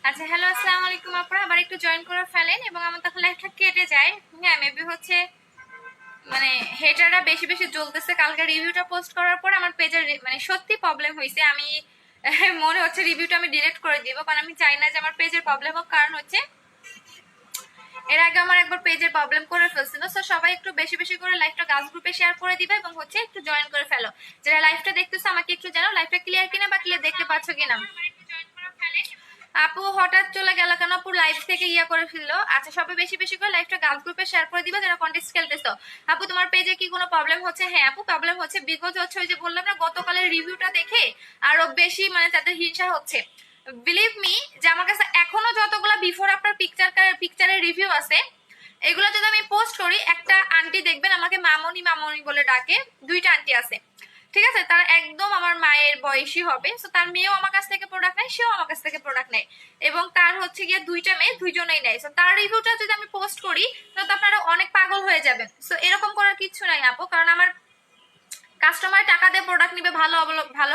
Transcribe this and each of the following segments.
আচ্ছা, হ্যালো, আসসালামু আলাইকুম আপনারা আবার একটু জয়েন করে ফেলেন এবং আমার তখন লাইফটা কেটে যায়। হ্যাঁ, মেবি হচ্ছে মানে হেটাররা বেশি বেশি জ্বলতেছে। কালকে রিভিউটা পোস্ট করার পর আমার পেজের মানে সত্যি প্রবলেম হয়েছে। আমি মনে হচ্ছে রিভিউটা আমি ডিলিট করে দিব, কারণ আমি চাই না যে আমার পেজের প্রবলেম হোক। কারণ হচ্ছে এর আগে আমার একবার পেজের প্রবলেম করে ফেলছিল। সো সবাই একটু বেশি বেশি করে লাইভটা গাছ গ্রুপে শেয়ার করে দিবে এবং হচ্ছে একটু জয়েন করে ফেলো। যারা লাইভটা দেখতেছো আমাকে একটু জানাও লাইভটা ক্লিয়ার কিনা বা ক্লিয়ার দেখতে পাচ্ছ কিনা। আপু হঠাৎ চলে গেল কেন? আপু লাইভ থেকে ইয়া করে ফেললো। আচ্ছা, সবাই বেশি বেশি করে লাইভটা গার্লস গ্রুপে শেয়ার করে দিবা যারা কন্টেস্ট খেলতেছো। আপু তোমার পেজে কি কোনো প্রবলেম হচ্ছে? হ্যাঁ আপু, প্রবলেম হচ্ছে। বিকজ হচ্ছে ওই যে বললাম না, গতকালের রিভিউটা দেখে আরো বেশি মানে তাদের হিংসা হচ্ছে। বিলিভ মি যে আমার কাছে এখনো যতগুলো বিফোর আফটার পিকচারের রিভিউ আছে, এগুলো যদি আমি পোস্ট করি, একটা আন্টি দেখবেন আমাকে মামনি মামনি বলে ডাকে। দুইটা আন্টি আছে, ঠিক আছে, তার একদম আমার মায়ের বয়সী হবে। তো তার মেয়েও আমার কাছ থেকে প্রোডাক্ট নেয়, সেও আমার কাছ থেকে প্রোডাক্ট নেয়, এবং তার হচ্ছে গিয়ে দুইটা মেয়ে, দুইজনেই নেয়। তো তার রিভিউটা যদি আমি পোস্ট করি তো আপনারা অনেক পাগল হয়ে যাবেন। তো এরকম করার কিছু নাই আপু, কারণ আমার কাস্টমার টাকা দিয়ে প্রোডাক্ট নিবে, ভালো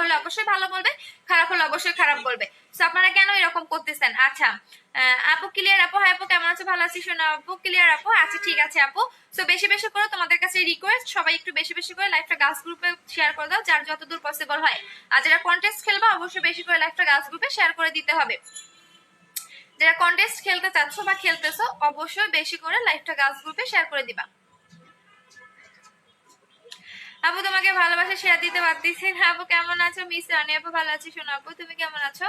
হলে অবশ্যই ভালো বলবে, খারাপ হলে অবশ্যই খারাপ বলবে। তো আপনারা কেন এরকম করতেছেন? আচ্ছা, আপু ক্লিয়ার? আপু হাই আপু, কেমন আছো? ভালো আছি শোনা আপু। ক্লিয়ার আপু? আচ্ছা ঠিক আছে আপু। তো বেশি বেশি করে তোমাদের কাছে রিকোয়েস্ট, সবাই একটু বেশি বেশি করে লাইভটা গার্লস গ্রুপে শেয়ার করে দাও, যার যতদূর পসিবল হয়। আর যারা কন্টেস্ট খেলবা অবশ্যই বেশি করে লাইভটা গার্লস গ্রুপে শেয়ার করে দিতে হবে। যারা কন্টেস্ট খেলতে চাচ্ছ বা খেলতেছো অবশ্যই বেশি করে লাইভটা গার্লস গ্রুপে শেয়ার করে দিবা। আপু তোমাকে ভালোবাসা শেয়ার দিতে পারতেছি না। আপু কেমন আছো? মিস রানী আপু ভালো আছি শোনো আপু, তুমি কেমন আছো?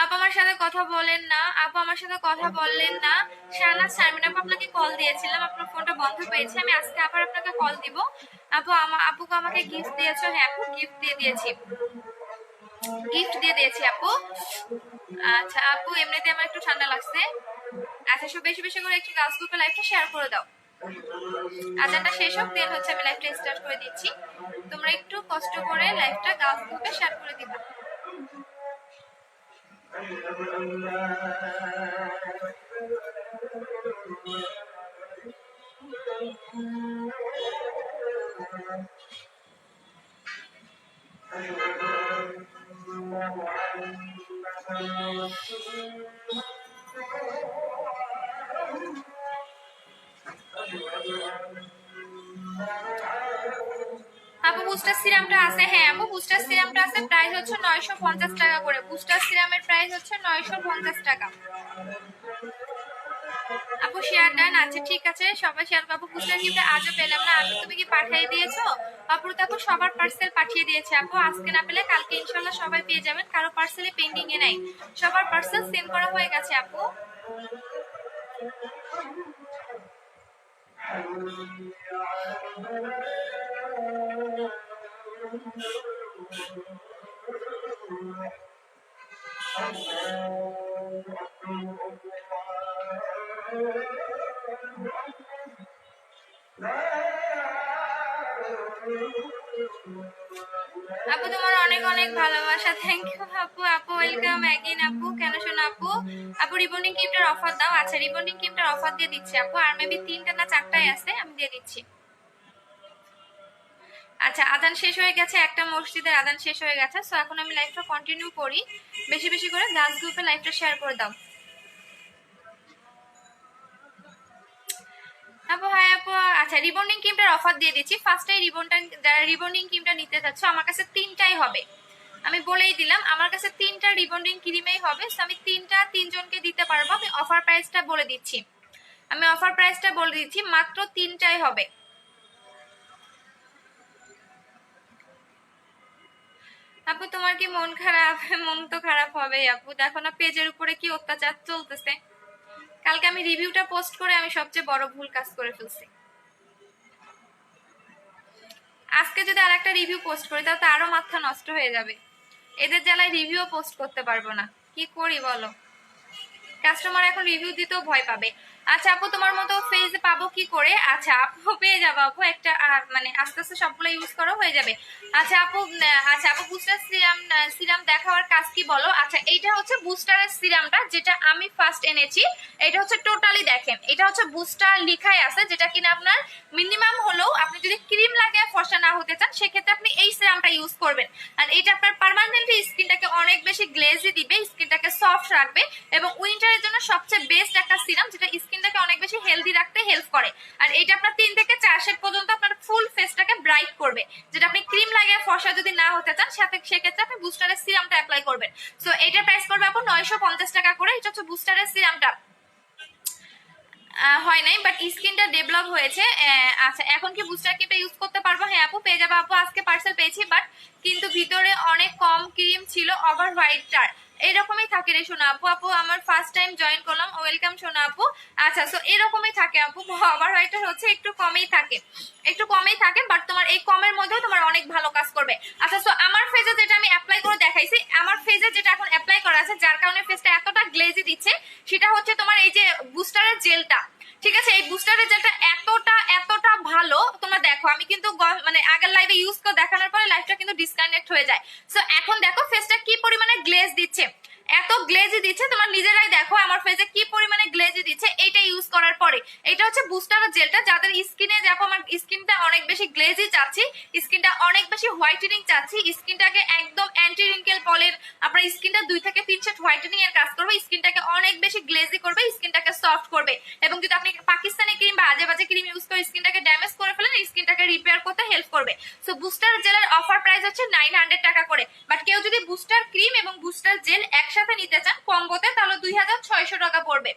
আপু আমার সাথে কথা বলেন না, আপু আমার সাথে কথা বললেন না। শাহনাজ শারমিন আপু, আপনাকে কল দিয়েছিলাম, আপনার ফোনটা বন্ধ পেয়েছে। আমি আজকে আবার আপনাকে কল দিব। আপু আপুকে আমাকে গিফট দিয়েছো? হ্যাঁ আপু, গিফট দিয়ে দিয়েছি, গিফট দিয়ে দিয়েছি আপু। আচ্ছা আপু, এমনিতে আমার একটু ঠান্ডা লাগছে। আচ্ছা, সব বেশি বেশি করে একটু গার্লস গ্রুপে লাইভটা শেয়ার করে দাও। আজানটা শেষ হোক, দেন হচ্ছে আমি লাইভটা স্টার্ট করে দিচ্ছি। তোমরা একটু কষ্ট করে লাইভটা গার্লস গ্রুপে শেয়ার করে দিবা। আপু বুস্টার সিরামটা আছে? হ্যাঁ আপু, বুস্টার সিরামটা আছে, প্রাইস হচ্ছে 950 টাকা করে। বুস্টার সিরামের প্রাইস হচ্ছে 950 টাকা। আপু শেয়ার দেন? আচ্ছা ঠিক আছে, সবাই শেয়ার করবো। বুস্টার গিফট আজও পেলাম না। আপু তুমি কি পাঠিয়ে দিয়েছো? আপু দেখো সবার পার্সেল পাঠিয়ে দিয়েছে আপু। আজকে না পেলে কালকে ইনশাল্লাহ সবাই পেয়ে যাবেন। কারো পার্সেলে পেন্ডিং এ নাই, সবার পার্সেল সেন্ড করা হয়ে গেছে আপু। আপু তোমার অনেক অনেক ভালোবাসা, থ্যাংক ইউ আপু। আপু ওয়েলকাম অ্যাগেন আপু। কেন শোনো আপু? আপু রিবন্ডিং ক্রিমটার অফার দাও। আচ্ছা, রিবন্ডিং ক্রিমটার অফার দিয়ে দিচ্ছি আপু, আর মেবি 3টা না 4টাই আছে, আমি দিয়ে দিচ্ছি। আচ্ছা, আজান শেষ হয়ে গেছে, একটা মসজিদের আজান শেষ হয়ে গেছে। সো এখন আমি লাইভটা কন্টিনিউ করি। বেশি বেশি করে গার্লস গ্রুপে লাইভটা শেয়ার করে দাও। আপু হাই আপু। আচ্ছা, রিবন্ডিং ক্রিমটার অফার দিয়ে দিচ্ছি। ফার্স্টে যারা রিবন্ডিং ক্রিমটা নিতে চাচ্ছ, আমার কাছে 3টাই হবে, আমি বলেই দিলাম। আমার কাছে 3টা রিবন্ডিং ক্রিমেই হবে। আমি 3টা 3জনকে দিতে পারবো। আমি অফার প্রাইসটা বলে দিচ্ছি, মাত্র 3টাই হবে। আপু তোমার কি মন খারাপ? মন তো খারাপ হবে আপু, দেখো না পেজের উপরে কি অত্যাচার চলতেছে। কালকে আমি রিভিউটা পোস্ট করে আমি সবচেয়ে বড় ভুল কাজ করে ফেলছি। আজকে যদি আরেকটা রিভিউ পোস্ট করি তাহলে তো আরো মাথা নষ্ট হয়ে যাবে। এদের জ্বালায় রিভিউ পোস্ট করতে পারবো না, কি করি বলো? কাস্টমার এখন রিভিউ দিতেও ভয় পাবে। আচ্ছা আপু তোমার মতো ফেজ পাবো কি করে? আচ্ছা আপু পেয়ে যাবো আপু, একটা মানে আস্তে আস্তে সবগুলো ইউজ করো হয়ে যাবে। আচ্ছা আপু আচ্ছা আপু বুস্টার সিরাম সিরাম দেখাওয়ার কাজ কি বলো? আচ্ছা এইটা হচ্ছে বুস্টারের সিরামটা যেটা আমি ফার্স্ট এনেছি। এটা হচ্ছে টোটালি দেখেন, এটা হচ্ছে বুস্টার লিখাই আছে, যেটা কিনা আপনার মিনিমাম হলেও আপনি যদি ক্রিম লাগে ফর্সা না হতে চান সেক্ষেত্রে আপনি এই সিরামটা ইউজ করবেন। আর এটা আপনার পার্মানেন্টলি স্কিনটাকে অনেক বেশি গ্লেজি দিবে, স্কিনটাকে সফট রাখবে, এবং উইন্টারের জন্য সবচেয়ে বেস্ট একটা সিরাম যেটা স্কিনটাকে অনেক বেশি হেলদি রাখতে হেল্প করে। আর এটা আপনার 3 থেকে 4 শেড পর্যন্ত আপনার ফুল ফেসটাকে ব্রাইট করবে, যেটা আপনি ক্রিম লাগিয়ে ফর্সা যদি না হতে চান সেক্ষেত্রে আপনি বুস্টারের সিরামটা অ্যাপ্লাই করবেন। সো এটার প্রাইস পড়বে আপু 950 টাকা করে। এটা হচ্ছে বুস্টারের সিরামটা, হয় নাই বাট স্কিনটা ডেভেলপ হয়েছে। আচ্ছা এখন কি বুস্টার ক্রিমটা ইউজ করতে পারবো? হ্যাঁ আপু পেয়ে যাবো আপু, আজকে পার্সেল পেয়েছি বাট কিন্তু ভিতরে অনেক কম ক্রিম ছিল, ওভার হোয়াইটটার এরকমই থাকে রে সোনা আপু। আপু আমার ফার্স্ট টাইম জয়েন করলাম, ওয়েলকাম সোনা আপু। আচ্ছা সো এরকমই থাকে আপু, ওভার হোয়াইটটার হচ্ছে একটু কমেই থাকে, একটু কমেই থাকে, বাট তোমার এই কমের মধ্যেও তোমার অনেক ভালো কাজ করবে। আচ্ছা সো আমার ফেজে যেটা আমি অ্যাপ্লাই করে দেখাইছি, আমার ফেজে যেটা এখন অ্যাপ্লাই করা আছে যার কারণে ফেসটা এতটা গ্লেজি দিচ্ছে, সেটা হচ্ছে তোমার এই যে বুস্টারের জেলটা। ঠিক আছে, এই বুস্টারের জেলটা এতটা এতটা ভালো, তোমরা দেখো আমি কিন্তু মানে আগের লাইভে ইউজ করে দেখানোর পরে লাইভটা কিন্তু ডিসকানেক্ট হয়ে যায়। সো এখন দেখো ফেসটা কি পরিমাণে গ্লেজ দিচ্ছে, এত গ্লেজি দিচ্ছে, তোমার নিজেরাই দেখো আমার ফেসে কি পরিমাণে গ্লেজি দিচ্ছে এইটা ইউজ করার পরে। এটা হচ্ছে বুস্টারের জেলটা, যাদের স্কিনে দেখো আমার স্কিনটা অনেক বেশি গ্লেজি চাচ্ছি, স্কিনটা অনেক বেশি হোয়াইটেনিং চাচ্ছি, স্কিনটাকে একদম অ্যান্টি রিঙ্কেল বলেন, আপনার স্কিনটা 2 থেকে 3 শেড হোয়াইটেনিং এর কাজ করবে, স্কিনটাকে অনেক বেশি গ্লেজি করবে, স্কিনটাকে সফট করবে। এবং যদি আপনি পাকিস্তানি ক্রিম বা আজে বাজে ক্রিম ইউজ করে স্কিনটাকে ড্যামেজ করে ফেলেন, স্কিনটাকে রিপেয়ার করতে হেল্প করবে। সো বুস্টার জেলের অফার প্রাইস হচ্ছে 900 টাকা করে, বাট কেউ যদি বুস্টার ক্রিম এবং বুস্টার জেল একসাথে নিতে চান কম্বোতে তাহলে 2600 টাকা পড়বে।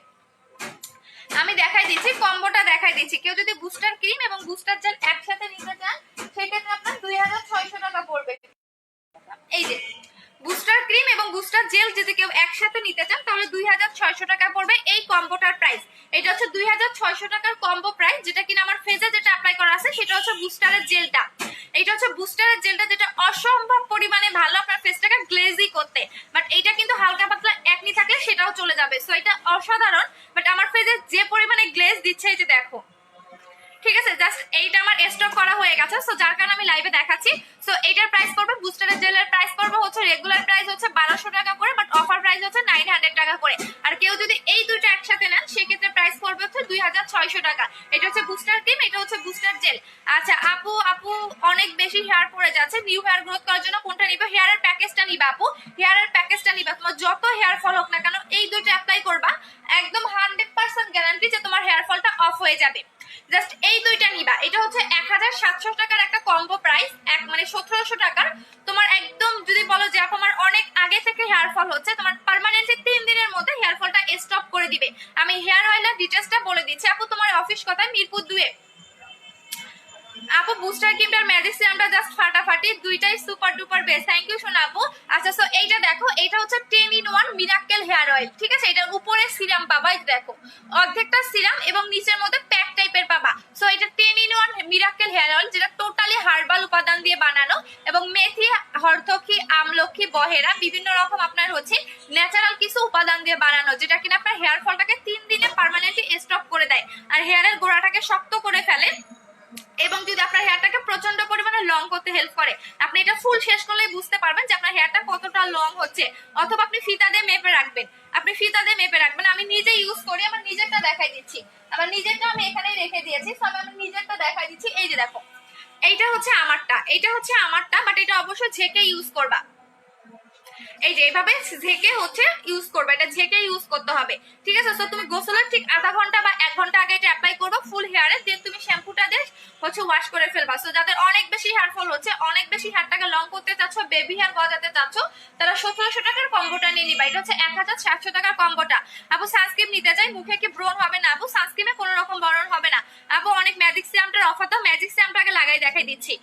আমি দেখাই দিচ্ছি, কম্বোটা দেখাই দিচ্ছি। কেউ যদি বুস্টার ক্রিম এবং বুস্টার জেল একসাথে নিতে চান সেক্ষেত্রে আপনার 2600 টাকা পড়বে। এই যে বুস্টার ক্রিম এবং বুস্টার জেল যদি কেউ একসাথে নিতে চান তাহলে 2600 টাকা পড়বে এই কম্বোটার প্রাইস। এটা হচ্ছে 2600 টাকার কম্বো প্রাইস, যেটা কিনা আমার ফেজে যেটা অ্যাপ্লাই করা আছে সেটা হচ্ছে বুস্টারের জেলটা। এটা হচ্ছে বুস্টারের জেলটা যেটা অসম্ভব পরিমাণে ভালো আপনার ফেসটাকে গ্লেজি করতে, বাট এটা কিন্তু হালকা পাতলা একনি থাকলে সেটাও চলে যাবে। সো এটা অসাধারণ, বাট আমার ফেজে যে পরিমাণে গ্লেজ দিচ্ছে এই যে দেখো, ঠিক আছে, জাস্ট এইটা আমার স্টক করা হয়ে গেছে, সো যার কারণে আমি লাইভে দেখাচ্ছি। সো এইটার প্রাইস পড়বে, বুস্টারের জেলের প্রাইস পড়বে হচ্ছে রেগুলার প্রাইস হচ্ছে 1200 টাকা করে, বাট অফার প্রাইস হচ্ছে 900 টাকা করে। আর কেউ যদি এই দুটো একসাথে নেন সেক্ষেত্রে প্রাইস পড়বে হচ্ছে 2600 টাকা। এটা হচ্ছে বুস্টার ক্রিম, এটা হচ্ছে বুস্টার জেল। আচ্ছা আপু আপু অনেক বেশি হেয়ার পড়ে যাচ্ছে, নিউ হেয়ার গ্রোথ করার জন্য কোনটা নিবে? হেয়ারের প্যাকেজটা নিবা আপু, হেয়ারের প্যাকেজটা নিবা। তোমার যত হেয়ার ফল হোক না কেন এই দুটো অ্যাপ্লাই করবা, একদম 100% গ্যারান্টি যে তোমার হেয়ার ফলটা অফ হয়ে যাবে। জাস্ট এই দুইটা নিবা। এটা হচ্ছে 1700 টাকার একটা কম্বো প্রাইস, এক মানে 1700 টাকার। তোমার একদম যদি বলো যে আপু আমার অনেক আগে থেকে হেয়ার ফল হচ্ছে, তোমার পার্মানেন্টলি 3 দিনের মধ্যে হেয়ার ফলটা স্টপ করে দিবে। আমি হেয়ার অয়েলের ডিটেইলসটা বলে দিচ্ছি। আপু তোমার অফিস কোথায়? মিরপুর 2 এ। আপু বুস্টার ক্রিমটার ম্যাজিক সিরামটা জাস্ট ফাটাফাটি, দুইটাই super duper best. Thank you সোনা আপু। আচ্ছা সো এইটা দেখো, এটা হচ্ছে 10 in 1 মিরাক্কেল হেয়ার অয়েল। ঠিক আছে, এটার উপরে সিরাম পাবা, এই দেখো অর্ধেকটা সিরাম এবং নিচের মধ্যে প্যাক টাইপের পাবা। সো এটা 10 in 1 মিরাক্কেল হেয়ার অয়েল, যেটা টোটালি হার্বাল উপাদান দিয়ে বানানো, এবং মেথি, হরতকি, আমলকি, বহেরা বিভিন্ন রকম আপনার হচ্ছে ন্যাচারাল কিছু উপাদান দিয়ে বানানো, যেটা কিনা আপনার হেয়ার ফলটাকে 3 দিনে পার্মানেন্টলি স্টপ করে দেয় আর হেয়ারের গোড়াটাকে শক্ত করে ফেলে, এবং যদি আপনার হেয়ারটাকে প্রচন্ড পরিমাণে লং করতে হেল্প করে। আপনি এটা ফুল শেষ করলেই বুঝতে পারবেন যে আপনার হেয়ারটা কতটা লং হচ্ছে, অথবা আপনি ফিতা দিয়ে মেপে রাখবেন, আপনি ফিতা দিয়ে মেপে রাখবেন। আমি নিজে ইউজ করি, আমার নিজেরটা দেখাই দিচ্ছি, আমার নিজেরটা আমি এখানেই রেখে দিয়েছি। আমি আমার নিজেরটা দেখাই দিচ্ছি। এই যে দেখো, এইটা হচ্ছে আমারটা, এইটা হচ্ছে আমারটা, বাট এটা অবশ্যই ঝেঁকে ইউজ করবা। এই যে এইভাবে ঝেঁকে হচ্ছে ইউজ করবে, এটা ঝেঁকে ইউজ করতে হবে। ঠিক আছে, তো তুমি গোসলের ঠিক আধা ঘন্টা বা 1 ঘন্টা আগে এটা অ্যাপ্লাই করবে ফুল হেয়ারে, দেন তুমি শ্যাম্পুটা দিয়ে হচ্ছে ওয়াশ করে ফেলবা। সো যাদের অনেক বেশি হেয়ার ফল হচ্ছে, অনেক বেশি হেয়ারটাকে লং করতে চাচ্ছ, বেবি হেয়ার গজাতে চাচ্ছ, তারা 1700 টাকার কম্বোটা নিয়ে নিবা। এটা হচ্ছে 1700 টাকার কম্বোটা। আপু সানস্ক্রিন নিতে চাই, মুখে কি ব্রণ হবে না? আপু সানস্ক্রিনে কোনো রকম ব্রণ হবে না। আপু অনেক ম্যাজিক সিরামটার অফার, তো ম্যাজিক সিরামটাকে লাগাই দেখাই দিচ্ছি।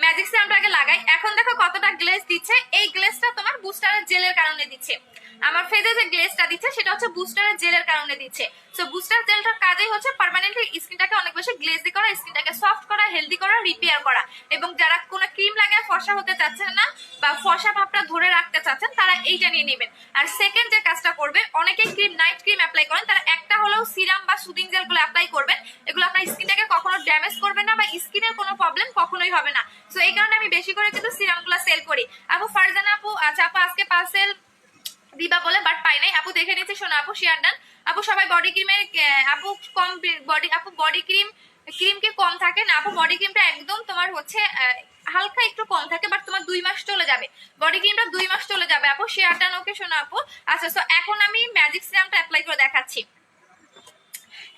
ম্যাজিক সিরামটাকে লাগাই, এখন দেখো কতটা গ্লেজ দিচ্ছে। এই গ্লেজটা তোমার বুস্টারের জেলের কারণে দিচ্ছে। আমার ফেজে যে গ্লেজটা দিচ্ছে সেটা হচ্ছে বুস্টারের জেলের কারণে দিচ্ছে। সো বুস্টার জেলটার কাজই হচ্ছে পার্মানেন্টলি স্কিনটাকে অনেক বেশি গ্লেজি করা, স্কিনটাকে সফট করা, হেলদি করা, রিপেয়ার করা। এবং যারা কোনো ক্রিম লাগায় ফর্সা হতে চাচ্ছেন না বা ফর্সা ভাবটা ধরে রাখতে চাচ্ছেন তারা এইটা নিয়ে নেবেন। আর সেকেন্ড যে কাজটা করবে, অনেকেই ক্রিম নাইট ক্রিম অ্যাপ্লাই করেন, তারা একটা হলেও সিরাম বা সুদিং জেল গুলো অ্যাপ্লাই করবেন। এগুলো আপনার স্কিনটাকে কখনো ড্যামেজ করবে না বা স্কিনের কোনো প্রবলেম কখনোই হবে না। সো এই কারণে আমি বেশি করে কিন্তু সিরাম গুলো সেল করি। আপু ফারজানা আপু, আচ্ছা আপু আজকে পার্সেল দিবা বলে বাট পাই নাই। আপু দেখে নিচ্ছি, শোনো আপু শেয়ার ডান। আপু সবাই বডি ক্রিমের আপু কম বডি, আপু বডি ক্রিম কি কম থাকে না আপু? বডি ক্রিমটা একদম তোমার হচ্ছে হালকা একটু কম থাকে, বাট তোমার 2 মাস চলে যাবে। বডি ক্রিমটা 2 মাস চলে যাবে আপু। শেয়ার ডান, ওকে শোনো আপু। আচ্ছা সো এখন আমি ম্যাজিক সিরামটা অ্যাপ্লাই করে দেখাচ্ছি।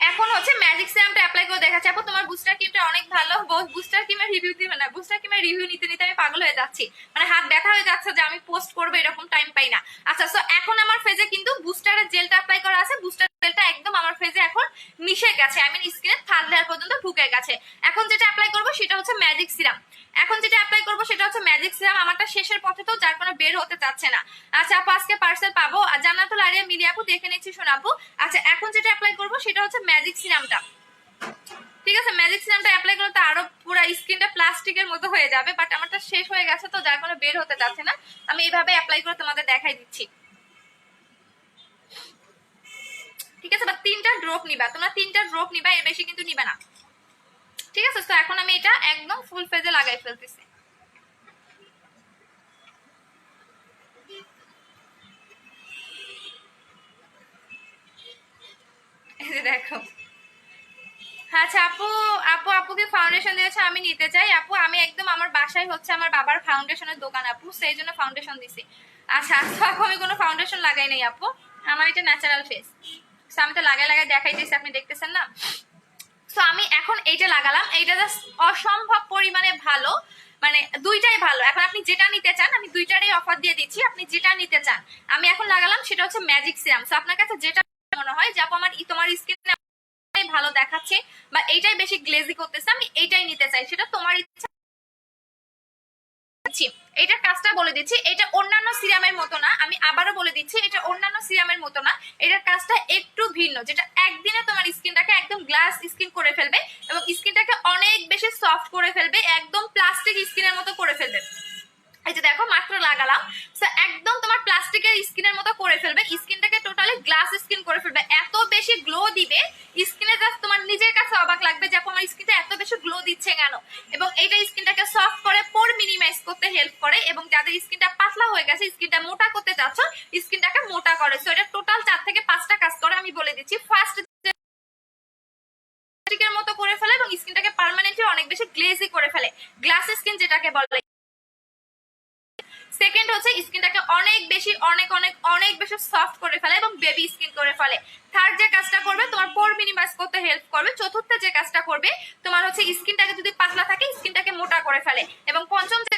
এখন হচ্ছে ম্যাজিক সিরামটা অ্যাপ্লাই করে দেখাচ্ছি। আপু তোমার বুস্টার ক্রিমটা অনেক ভালো। বুস্টার ক্রিমের রিভিউ দিবে না? বুস্টার ক্রিমের রিভিউ নিতে নিতে আমি পাগল হয়ে যাচ্ছি, মানে হাত ব্যথা হয়ে যাচ্ছে যে আমি পোস্ট করবো, এরকম টাইম পাই না। আচ্ছা সো এখন আমার ফেজে কিন্তু বুস্টারের জেলটা অ্যাপ্লাই করা আছে। বুস্টার জেলটা একদম আমার ফেজে এখন মিশে গেছে, আই মিন স্কিনের থার্ড লেয়ার পর্যন্ত ঢুকে গেছে। এখন যেটা অ্যাপ্লাই করবো সেটা হচ্ছে ম্যাজিক সিরাম। এখন যেটা অ্যাপ্লাই করবো সেটা হচ্ছে ম্যাজিক সিরাম। আমারটা শেষের পথে তো, যার কোনো বের হতে চাচ্ছে না। আচ্ছা আপু আজকে পার্সেল পাবো? জান্নাতুল আরিয়া মিলি আপু দেখে নিচ্ছি, শোনাবো। আচ্ছা এখন যেটা অ্যাপ্লাই করবো সেটা হচ্ছে ম্যাজিক সিরামটা। ঠিক আছে, ম্যাজিক সিরামটা অ্যাপ্লাই করলে তো আরো পুরো স্কিনটা প্লাস্টিকের মতো হয়ে যাবে, বাট আমারটা শেষ হয়ে গেছে তো যার কোনো বের হতে যাচ্ছে না। আমি এইভাবে অ্যাপ্লাই করে তোমাদের দেখাই দিচ্ছি। ঠিক আছে, বা 3টা ড্রপ নিবা তোমরা, 3টা ড্রপ নিবা, এর বেশি কিন্তু নিবা না। ঠিক আছে, তো এখন আমি এটা একদম ফুল ফেজে লাগাই ফেলতেছি। এই যে দেখো। আচ্ছা আপু, আপুকে ফাউন্ডেশন দিয়েছে, আমি নিতে চাই। আপু আমি একদম আমার বাসায় হচ্ছে আমার বাবার ফাউন্ডেশনের দোকান আপু, সেই জন্য ফাউন্ডেশন দিছি। আচ্ছা আপু আমি কোনো ফাউন্ডেশন লাগাই নাই আপু, আমার এটা ন্যাচারাল ফেস। আমি তো লাগাই দেখাইতেছি, আপনি দেখতেছেন না? তো আমি এখন এইটা লাগালাম, এইটা জাস্ট অসম্ভব পরিমাণে ভালো, মানে দুইটাই ভালো। এখন আপনি যেটা নিতে চান আমি দুইটারই অফার দিয়ে দিচ্ছি, আপনি যেটা নিতে চান। আমি এখন লাগালাম সেটা হচ্ছে ম্যাজিক সিরাম। তো আপনার কাছে যেটা মনে হয় যে আপু আমার তোমার স্কিন ভালো দেখাচ্ছে বা এইটাই বেশি গ্লেজি করতেছে, আমি এইটাই নিতে চাই, সেটা তোমার ইচ্ছা। এটার কাজটা বলে দিচ্ছি, এটা অন্যান্য সিরামের মতো না, আমি আবারও বলে দিচ্ছি এটা অন্যান্য সিরামের মতো না। এটার কাজটা একটু ভিন্ন, যেটা একদিনে তোমার স্কিনটাকে একদম গ্লাস স্কিন করে ফেলবে এবং স্কিনটাকে অনেক বেশি সফট করে ফেলবে, একদম প্লাস্টিক স্কিনের মতো করে ফেলবে। এই যে দেখো মাত্র লাগালাম, একদম তোমার প্লাস্টিকের স্কিনের মতো করে ফেলবে, স্কিনটাকে টোটালি গ্লাস স্কিন করে ফেলবে, এত বেশি গ্লো দিবে স্কিনে, জাস্ট তোমার নিজের কাছে অবাক লাগবে যে আমার স্কিনটা এত বেশি গ্লো দিচ্ছে কেন। এবং এইটা স্কিনটাকে সফট করে, পোর মিনিমাইজ করতে হেল্প করে, এবং যাদের স্কিনটা পাতলা হয়ে গেছে, স্কিনটা মোটা করতে চাচ্ছ, স্কিনটাকে মোটা করে। সো এটা টোটাল 4 থেকে 5টা কাজ করে, আমি বলে দিচ্ছি। ফার্স্ট মতো করে ফেলে এবং স্কিনটাকে পার্মানেন্টলি অনেক বেশি গ্লেজি করে ফেলে, গ্লাস স্কিন যেটাকে বলে। সেকেন্ড হচ্ছে স্কিনটাকে অনেক বেশি অনেক বেশি সফট করে ফেলে এবং বেবি স্কিন করে ফেলে। থার্ড যে কাজটা করবে তোমার পোর মিনিমাইজ করতে হেল্প করবে। চতুর্থ যে কাজটা করবে তোমার হচ্ছে স্কিনটাকে যদি পাতলা থাকে স্কিনটাকে মোটা করে ফেলে। এবং পঞ্চম যে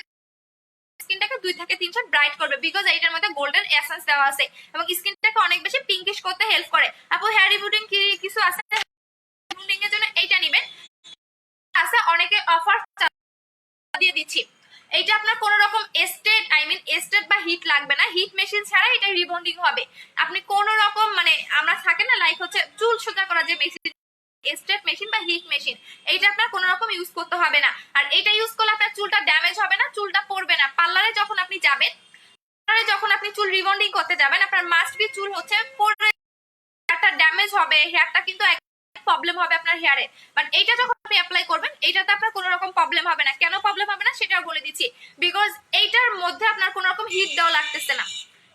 স্কিনটাকে 2 থেকে 3 শট ব্রাইট করবে, বিকজ এইটার মধ্যে গোল্ডেন এসেন্স দেওয়া আছে এবং স্কিনটাকে অনেক বেশি পিঙ্কিশ করতে হেল্প করে। আপু হেয়ার রিবুটিং কি কিছু আছে? রিবুটিং এর জন্য এইটা নেবেন, আছে অনেকে অফার দিয়ে দিচ্ছি। এইটা আপনার কোন রকম এস্টেট বা হিট লাগবে না, হিট মেশিন ছাড়া এটা রিবন্ডিং হবে। আপনি কোন রকম মানে আমরা থাকে না লাইক হচ্ছে চুল সোজা করা যে মেশিন, এস্টেট মেশিন বা হিট মেশিন, এইটা আপনার কোন রকম ইউজ করতে হবে না। আর এটা ইউজ করলে আপনার চুলটা ড্যামেজ হবে না, চুলটা পড়বে না। পার্লারে যখন আপনি যাবেন, যখন আপনি চুল রিবন্ডিং করতে যাবেন, আপনার মাস্ট বি চুল হচ্ছে পড়বে, হেয়ারটা ড্যামেজ হবে, হেয়ারটা কিন্তু প্রবলেম হবে আপনার হেয়ারে। বাট এইটা যখন আপনি অ্যাপ্লাই করবেন এইটাতে আপনার কোনো রকম প্রবলেম হবে না। কেন প্রবলেম হবে না সেটাও বলে দিচ্ছি, বিকজ এইটার মধ্যে আপনার কোনো রকম হিট দেওয়া লাগতেছে না।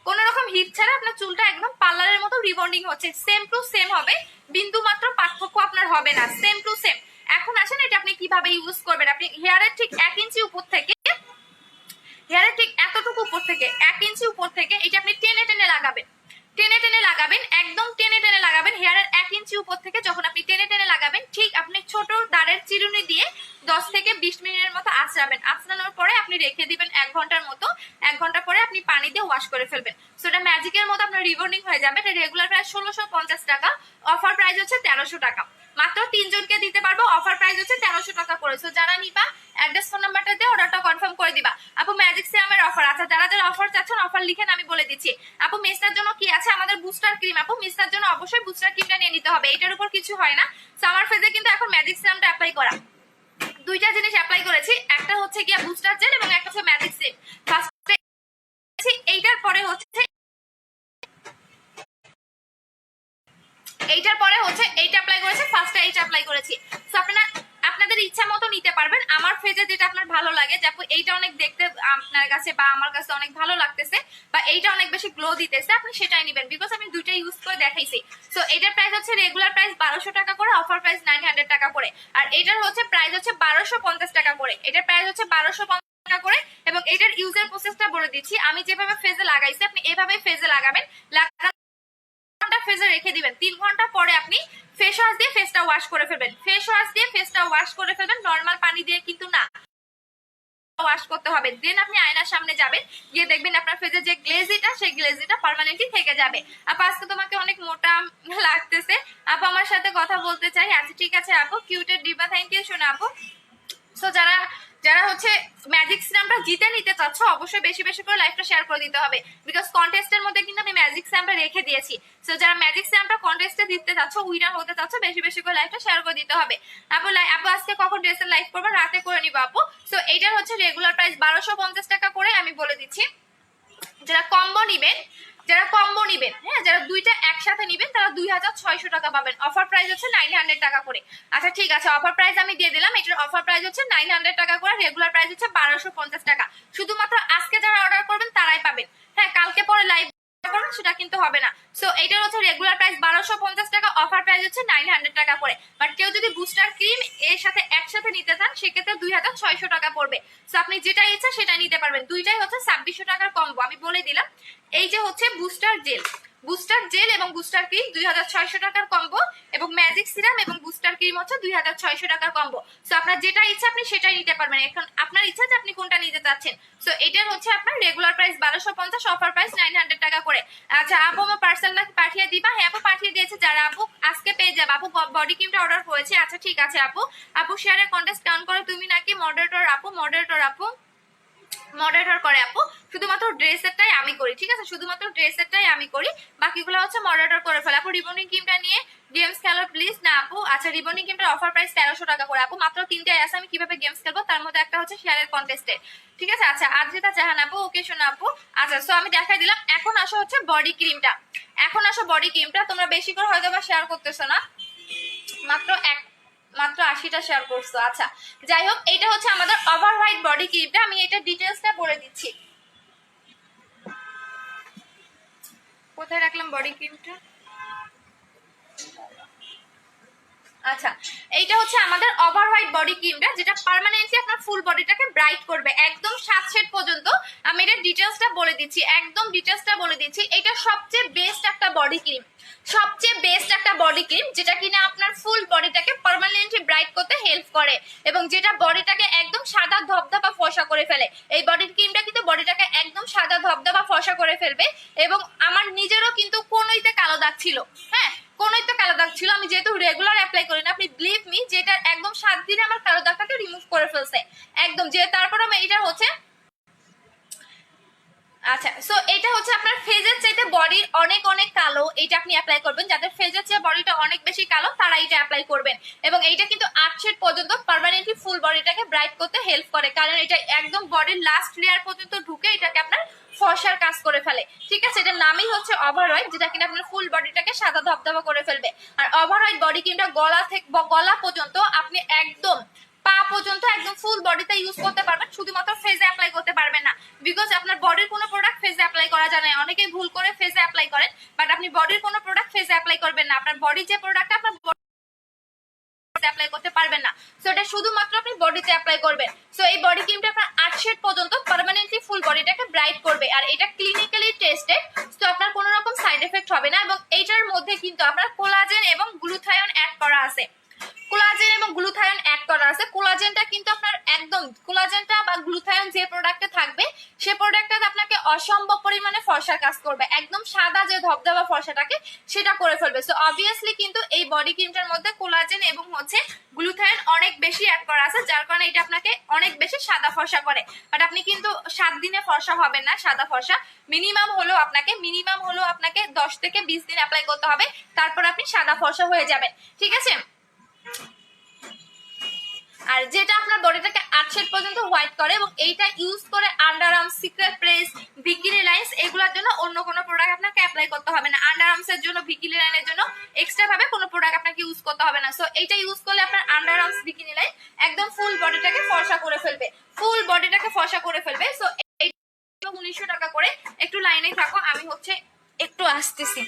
কোন রকম হিট ছাড়া আপনার চুলটা একদম পার্লারের মতো রিবন্ডিং হচ্ছে, সেম টু সেম হবে, বিন্দু মাত্র পার্থক্য আপনার হবে না, সেম টু সেম। এখন আসেন এটা আপনি কিভাবে ইউজ করবেন। আপনি হেয়ারের ঠিক 1 ইঞ্চি উপর থেকে, হেয়ারের ঠিক এতটুকু উপর থেকে 1 ইঞ্চি উপর থেকে এটা আপনি টেনে টেনে লাগাবেন, টেনে টেনে লাগাবেন, একদম টেনে টেনে লাগাবেন। হেয়ারের 1 ইঞ্চি উপর থেকে যখন আপনি টেনে টেনে লাগাবেন, ঠিক আপনি ছোট দাঁড়ের চিরুনি দিয়ে 10 থেকে 20 মিনিটের মতো আঁচড়াবেন। আঁচড়ানোর পরে আপনি রেখে দিবেন 1 ঘন্টার মতো। 1 ঘন্টা পরে আপনি পানি দিয়ে ওয়াশ করে ফেলবেন। সো এটা ম্যাজিকের মতো আপনার রিবন্ডিং হয়ে যাবে। এটা রেগুলার প্রাইস 1650 টাকা, অফার প্রাইস হচ্ছে 1300 টাকা। মাত্র 3 জনকে দিতে পারবো, অফার প্রাইস হচ্ছে 1300 টাকা করে। সো যারা নিবা অ্যাড্রেস ফোন নাম্বারটা দিয়ে অর্ডারটা কনফার্ম করে দিবা। আপু ম্যাজিক সিরামের অফার, আচ্ছা যারা যারা অফার চাচ্ছেন অফার লিখেন, আমি বলে দিচ্ছি। আপু মিস্টার জন্য কি আছে, আমাদের বুস্টার ক্রিম। আপু মিস্টার জন্য অবশ্যই বুস্টার ক্রিমটা নিয়ে নিতে হবে, এটার উপর কিছু হয় না। সামার ফেজে কিন্তু এখন ম্যাজিক সিরামটা অ্যাপ্লাই করা, দুইটা জিনিস অ্যাপ্লাই করেছি, একটা হচ্ছে গিয়া বুস্টার জেল এবং একটা হচ্ছে ম্যাজিক সিরাম। ফার্স্টে এইটার পরে হচ্ছে এইটা অ্যাপ্লাই করেছি, ফার্স্টে এইটা অ্যাপ্লাই করেছি। সো আপনাদের ইচ্ছা মতো নিতে পারবেন, আমার ফেজে যেটা আপনার ভালো লাগে, যে এইটা অনেক দেখতে আপনার কাছে বা আমার কাছে অনেক ভালো লাগতেছে বা এইটা অনেক বেশি গ্লো দিতেছে, আপনি সেটাই নেবেন, বিকজ আমি দুইটা ইউজ করে দেখাইছি। সো এটার প্রাইস হচ্ছে রেগুলার প্রাইস 1200 টাকা করে, অফার প্রাইস 900 টাকা করে, আর এটার হচ্ছে প্রাইস হচ্ছে 1250 টাকা করে। এটার প্রাইস হচ্ছে 1250 টাকা করে, এবং এটার ইউজার প্রসেসটা বলে দিচ্ছি। আমি যেভাবে ফেজে লাগাইছি আপনি এভাবে ফেজে লাগাবেন, ফেজে রেখে দিবেন, 3 ঘন্টা পরে আপনি ফেস ওয়াশ দিয়ে ফেসটা ওয়াশ করে ফেলবেন। ফেস ওয়াশ দিয়ে ফেসটা ওয়াশ করে ফেলবেন, নরমাল পানি দিয়ে কিন্তু না, ওয়াশ করতে হবে। দেন আপনি আয়নার সামনে যাবেন, গিয়ে দেখবেন আপনার ফেজে যে গ্লেজিটা সেই গ্লেজিটা পার্মানেন্টলি থেকে যাবে। আপু আজকে তোমাকে অনেক মোটা লাগতেছে, আপু আমার সাথে কথা বলতে চাই। আচ্ছা ঠিক আছে আপু, কিউটের ডিবা, থ্যাংক ইউ শোনা আপু। সো যারা যারা হচ্ছে ম্যাজিক সিরামটা জিতে নিতে চাচ্ছ অবশ্যই বেশি বেশি করে লাইভটা শেয়ার করে দিতে হবে, বিকজ কন্টেস্টের মধ্যে কিন্তু আমি ম্যাজিক সিরামটা রেখে দিয়েছি। সো যারা ম্যাজিক সিরামটা কন্টেস্টে দিতে চাচ্ছ, উইনার হতে চাচ্ছ, বেশি বেশি করে লাইভটা শেয়ার করে দিতে হবে। আপু আপু আজকে কখন ড্রেসের লাইভ করবো, রাতে করে নিবো আপু। সো এইটার হচ্ছে রেগুলার প্রাইস 1250 টাকা করে, আমি বলে দিচ্ছি। যারা কম্বো নিবেন, হ্যাঁ যারা দুইটা একসাথে নিবেন তারা 2600 টাকা পাবেন, অফার প্রাইস হচ্ছে 900 টাকা করে। আচ্ছা ঠিক আছে, অফার প্রাইস আমি দিয়ে দিলাম, এটার অফার প্রাইস হচ্ছে 900 টাকা করে, রেগুলার প্রাইস হচ্ছে 1250 টাকা। শুধুমাত্র আজকে যারা অর্ডার করবেন তারাই পাবেন, হ্যাঁ কালকে পরে লাইভ সেটা কিন্তু হবে না। সো এটার হচ্ছে রেগুলার প্রাইস 1250 টাকা, অফার প্রাইস হচ্ছে 900 টাকা করে। বাট কেউ যদি বুস্টার ক্রিম এর সাথে একসাথে নিতে চান সেক্ষেত্রে 2600 টাকা পড়বে। সো আপনি যেটা ইচ্ছা সেটা নিতে পারবেন, দুইটাই হচ্ছে 2600 টাকার কম্বো, আমি বলে দিলাম। এই যে হচ্ছে বুস্টার জেল এবং বুস্টার ক্রিম 2600 টাকার কম্বো, এবং ম্যাজিক সিরাম এবং বুস্টার ক্রিম হচ্ছে 2600 টাকার কম্বো। সো আপনার যেটা ইচ্ছা আপনি সেটাই নিতে পারবেন, এখন আপনার ইচ্ছা যে আপনি কোনটা নিতে চাচ্ছেন। সো এটার হচ্ছে আপনার রেগুলার প্রাইস 1250, অফার প্রাইস 900 টাকা করে। আচ্ছা আপু আমার পার্সেলটা পাঠিয়ে দিবা, হ্যাঁ আপু পাঠিয়ে দিয়েছে, যারা আপু আজকে পেয়ে যাবে। আপু বডি ক্রিমটা অর্ডার করেছে, আচ্ছা ঠিক আছে আপু। আপু শেয়ারে কন্টেস্ট কাউন্ট করে তুমি নাকি মডারেটর আপু, মডারেটর করে আপু, শুধুমাত্র ড্রেসেরটাই আমি করি, ঠিক আছে শুধুমাত্র ড্রেসেরটাই আমি করি, বাকিগুলো হচ্ছে মডারেটর করে ফেলে। আপু রিবনিং ক্রিমটা নিয়ে গেমস খেলো প্লিজ না আপু। আচ্ছা রিবনিং ক্রিমটার অফার প্রাইস 1300 টাকা করে আপু, মাত্র 3টাই আছে, আমি কিভাবে গেমস খেলবো, তার মধ্যে একটা হচ্ছে শেয়ারের কন্টেস্টে, ঠিক আছে। আচ্ছা আদ্রিতা জাহান আপু, ওকে শোনা আপু। আচ্ছা সো আমি দেখাই দিলাম, এখন আসো হচ্ছে বডি ক্রিমটা, তোমরা বেশি করে হয়তো বা শেয়ার করতেছো না, মাত্র 80টা শেয়ার করছো। আচ্ছা যাই হোক, এটা হচ্ছে আমাদের ওভার হোয়াইট বডি ক্রিমটা, আমি এটা ডিটেলসটা বলে দিচ্ছি। কোথায় রাখলাম বডি ক্রিমটা, আচ্ছা এইটা হচ্ছে আমাদের ওভার হোয়াইট বডি ক্রিমটা, যেটা পার্মানেন্টলি আপনার ফুল বডিটাকে ব্রাইট করবে একদম 7 শেড পর্যন্ত। আমি এর ডিটেইলসটা বলে দিচ্ছি, একদম ডিটেইলসটা বলে দিচ্ছি। এটা সবচেয়ে বেস্ট একটা বডি ক্রিম, যেটা কিনা আপনার ফুল বডিটাকে পার্মানেন্টলি ব্রাইট করতে হেল্প করে, এবং যেটা বডিটাকে একদম সাদা ধবধবা ফর্সা করে ফেলে। এই বডি ক্রিমটা কিন্তু বডিটাকে একদম সাদা ধবধবা ফর্সা করে ফেলবে, এবং আমার নিজেরও কিন্তু কোনোইতে কালো দাগ ছিল, হ্যাঁ কোনোই তো কালো দাগ ছিল, আমি যেহেতু রেগুলার অ্যাপ্লাই করি না, আপনি বিলিভ মি যেটা একদম 7 দিনে আমার কালো দাগটাকে রিমুভ করে ফেলছে একদম, যে তারপর আমি এটা হচ্ছে আচ্ছা সো এটা হচ্ছে আপনার ফেজের চাইতে বডির অনেক অনেক কালো, এটা আপনি অ্যাপ্লাই করবেন। যাদের ফেজের চেয়ে বডিটা অনেক বেশি কালো তারা এটা অ্যাপ্লাই করবেন, এবং এইটা কিন্তু 8 শেড পর্যন্ত পার্মানেন্টলি ফুল বডিটাকে ব্রাইট করতে হেল্প করে, কারণ এটা একদম বডির লাস্ট লেয়ার পর্যন্ত ঢুকে এটাকে আপনার ফর্সার কাজ করে ফেলে, ঠিক আছে। এটার নামই হচ্ছে ওভার হোয়াইট, যেটা কিনা আপনার ফুল বডিটাকে সাদা ধবধবা করে ফেলবে। আর ওভার হোয়াইট বডি ক্রিমটা গলা পর্যন্ত আপনি একদম পা পর্যন্ত একদম ফুল বডিতে ইউজ করতে পারবেন, শুধুমাত্র ফেজে অ্যাপ্লাই করতে পারবেন না, বিকজ আপনার বডির কোনো প্রোডাক্ট ফেজে অ্যাপ্লাই করা যায় না। অনেকেই ভুল করে ফেজে অ্যাপ্লাই করেন, বাট আপনি বডির কোনো প্রোডাক্ট ফেজে অ্যাপ্লাই করবেন না, আপনার বডির যে প্রোডাক্টটা আপনার অ্যাপ্লাই করতে পারবেন না। সো এটা শুধুমাত্র আপনি বডিতে অ্যাপ্লাই করবেন। সো এই বডি ক্রিমটা আপনার 8 শেড পর্যন্ত পার্মানেন্টলি ফুল বডিটাকে ব্রাইট করবে, আর এটা ক্লিনিক্যালি টেস্টেড, সো আপনার কোনো রকম সাইড এফেক্ট হবে না। এবং এইটার মধ্যে কিন্তু আপনার কোলাজেন এবং গ্লুথায়ন অ্যাড করা আছে, কোলাজেনটা কিন্তু আপনার একদম কোলাজেনটা বা গ্লুথায়ন যে প্রোডাক্টে থাকবে সে প্রোডাক্টটা আপনাকে অসম্ভব পরিমাণে ফর্সার কাজ করবে, একদম সাদা যে ধবধবা ফর্সাটাকে সেটা করে ফেলবে। সো অবভিয়াসলি কিন্তু এই বডি ক্রিমটার মধ্যে কোলাজেন এবং হচ্ছে গ্লুথায়ন অনেক বেশি অ্যাড করা আছে, যার কারণে এটা আপনাকে অনেক বেশি সাদা ফর্সা করে। বাট আপনি কিন্তু 7 দিনে ফর্সা হবেন না সাদা ফর্সা, মিনিমাম হলো আপনাকে 10 থেকে 20 দিন অ্যাপ্লাই করতে হবে, তারপর আপনি সাদা ফর্সা হয়ে যাবেন, ঠিক আছে। আর যেটা আপনার বডিটাকে 8 পর্যন্ত হোয়াইট করে এবং এইটা ইউজ করে under arms, secret press, bikini lines এগুলোর জন্য অন্য কোনো প্রোডাক্ট আপনাকে অ্যাপ্লাই করতে হবে না। আন্ডার আর্মস এর জন্য, বিকিনি লাইনের জন্য এক্সট্রা ভাবে কোনো প্রোডাক্ট আপনাকে ইউজ করতে হবে না। সো এইটা ইউজ করলে আপনার আন্ডার আর্মস, বিকিনি লাইন একদম ফুল বডিটাকে ফর্সা করে ফেলবে, সো এই 1900 টাকা করে। একটু লাইনে থাকো, আমি হচ্ছে একটু আসতেছি।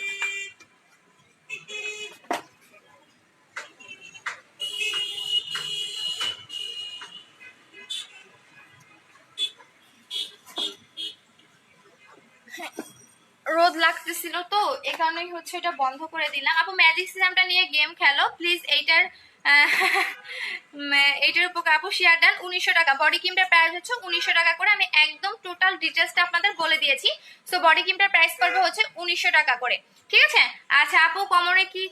রোদ লাগতেছিল তো এই কারণেই হচ্ছে এটা বন্ধ করে দিলাম। আপু ম্যাজিক সিস্টেমটা নিয়ে গেম খেলো প্লিজ, এইটার উপর আপু শেয়ার দেন। 1900 টাকা বডি ক্রিমটার প্রাইস হচ্ছে 1900 টাকা করে। আমি একদম টোটাল ডিটেলসটা আপনাদের বলে দিয়েছি। সো বডি ক্রিমটার প্রাইস পড়বে হচ্ছে 1900 টাকা করে, ঠিক আছে। আচ্ছা আপু কোমরে কি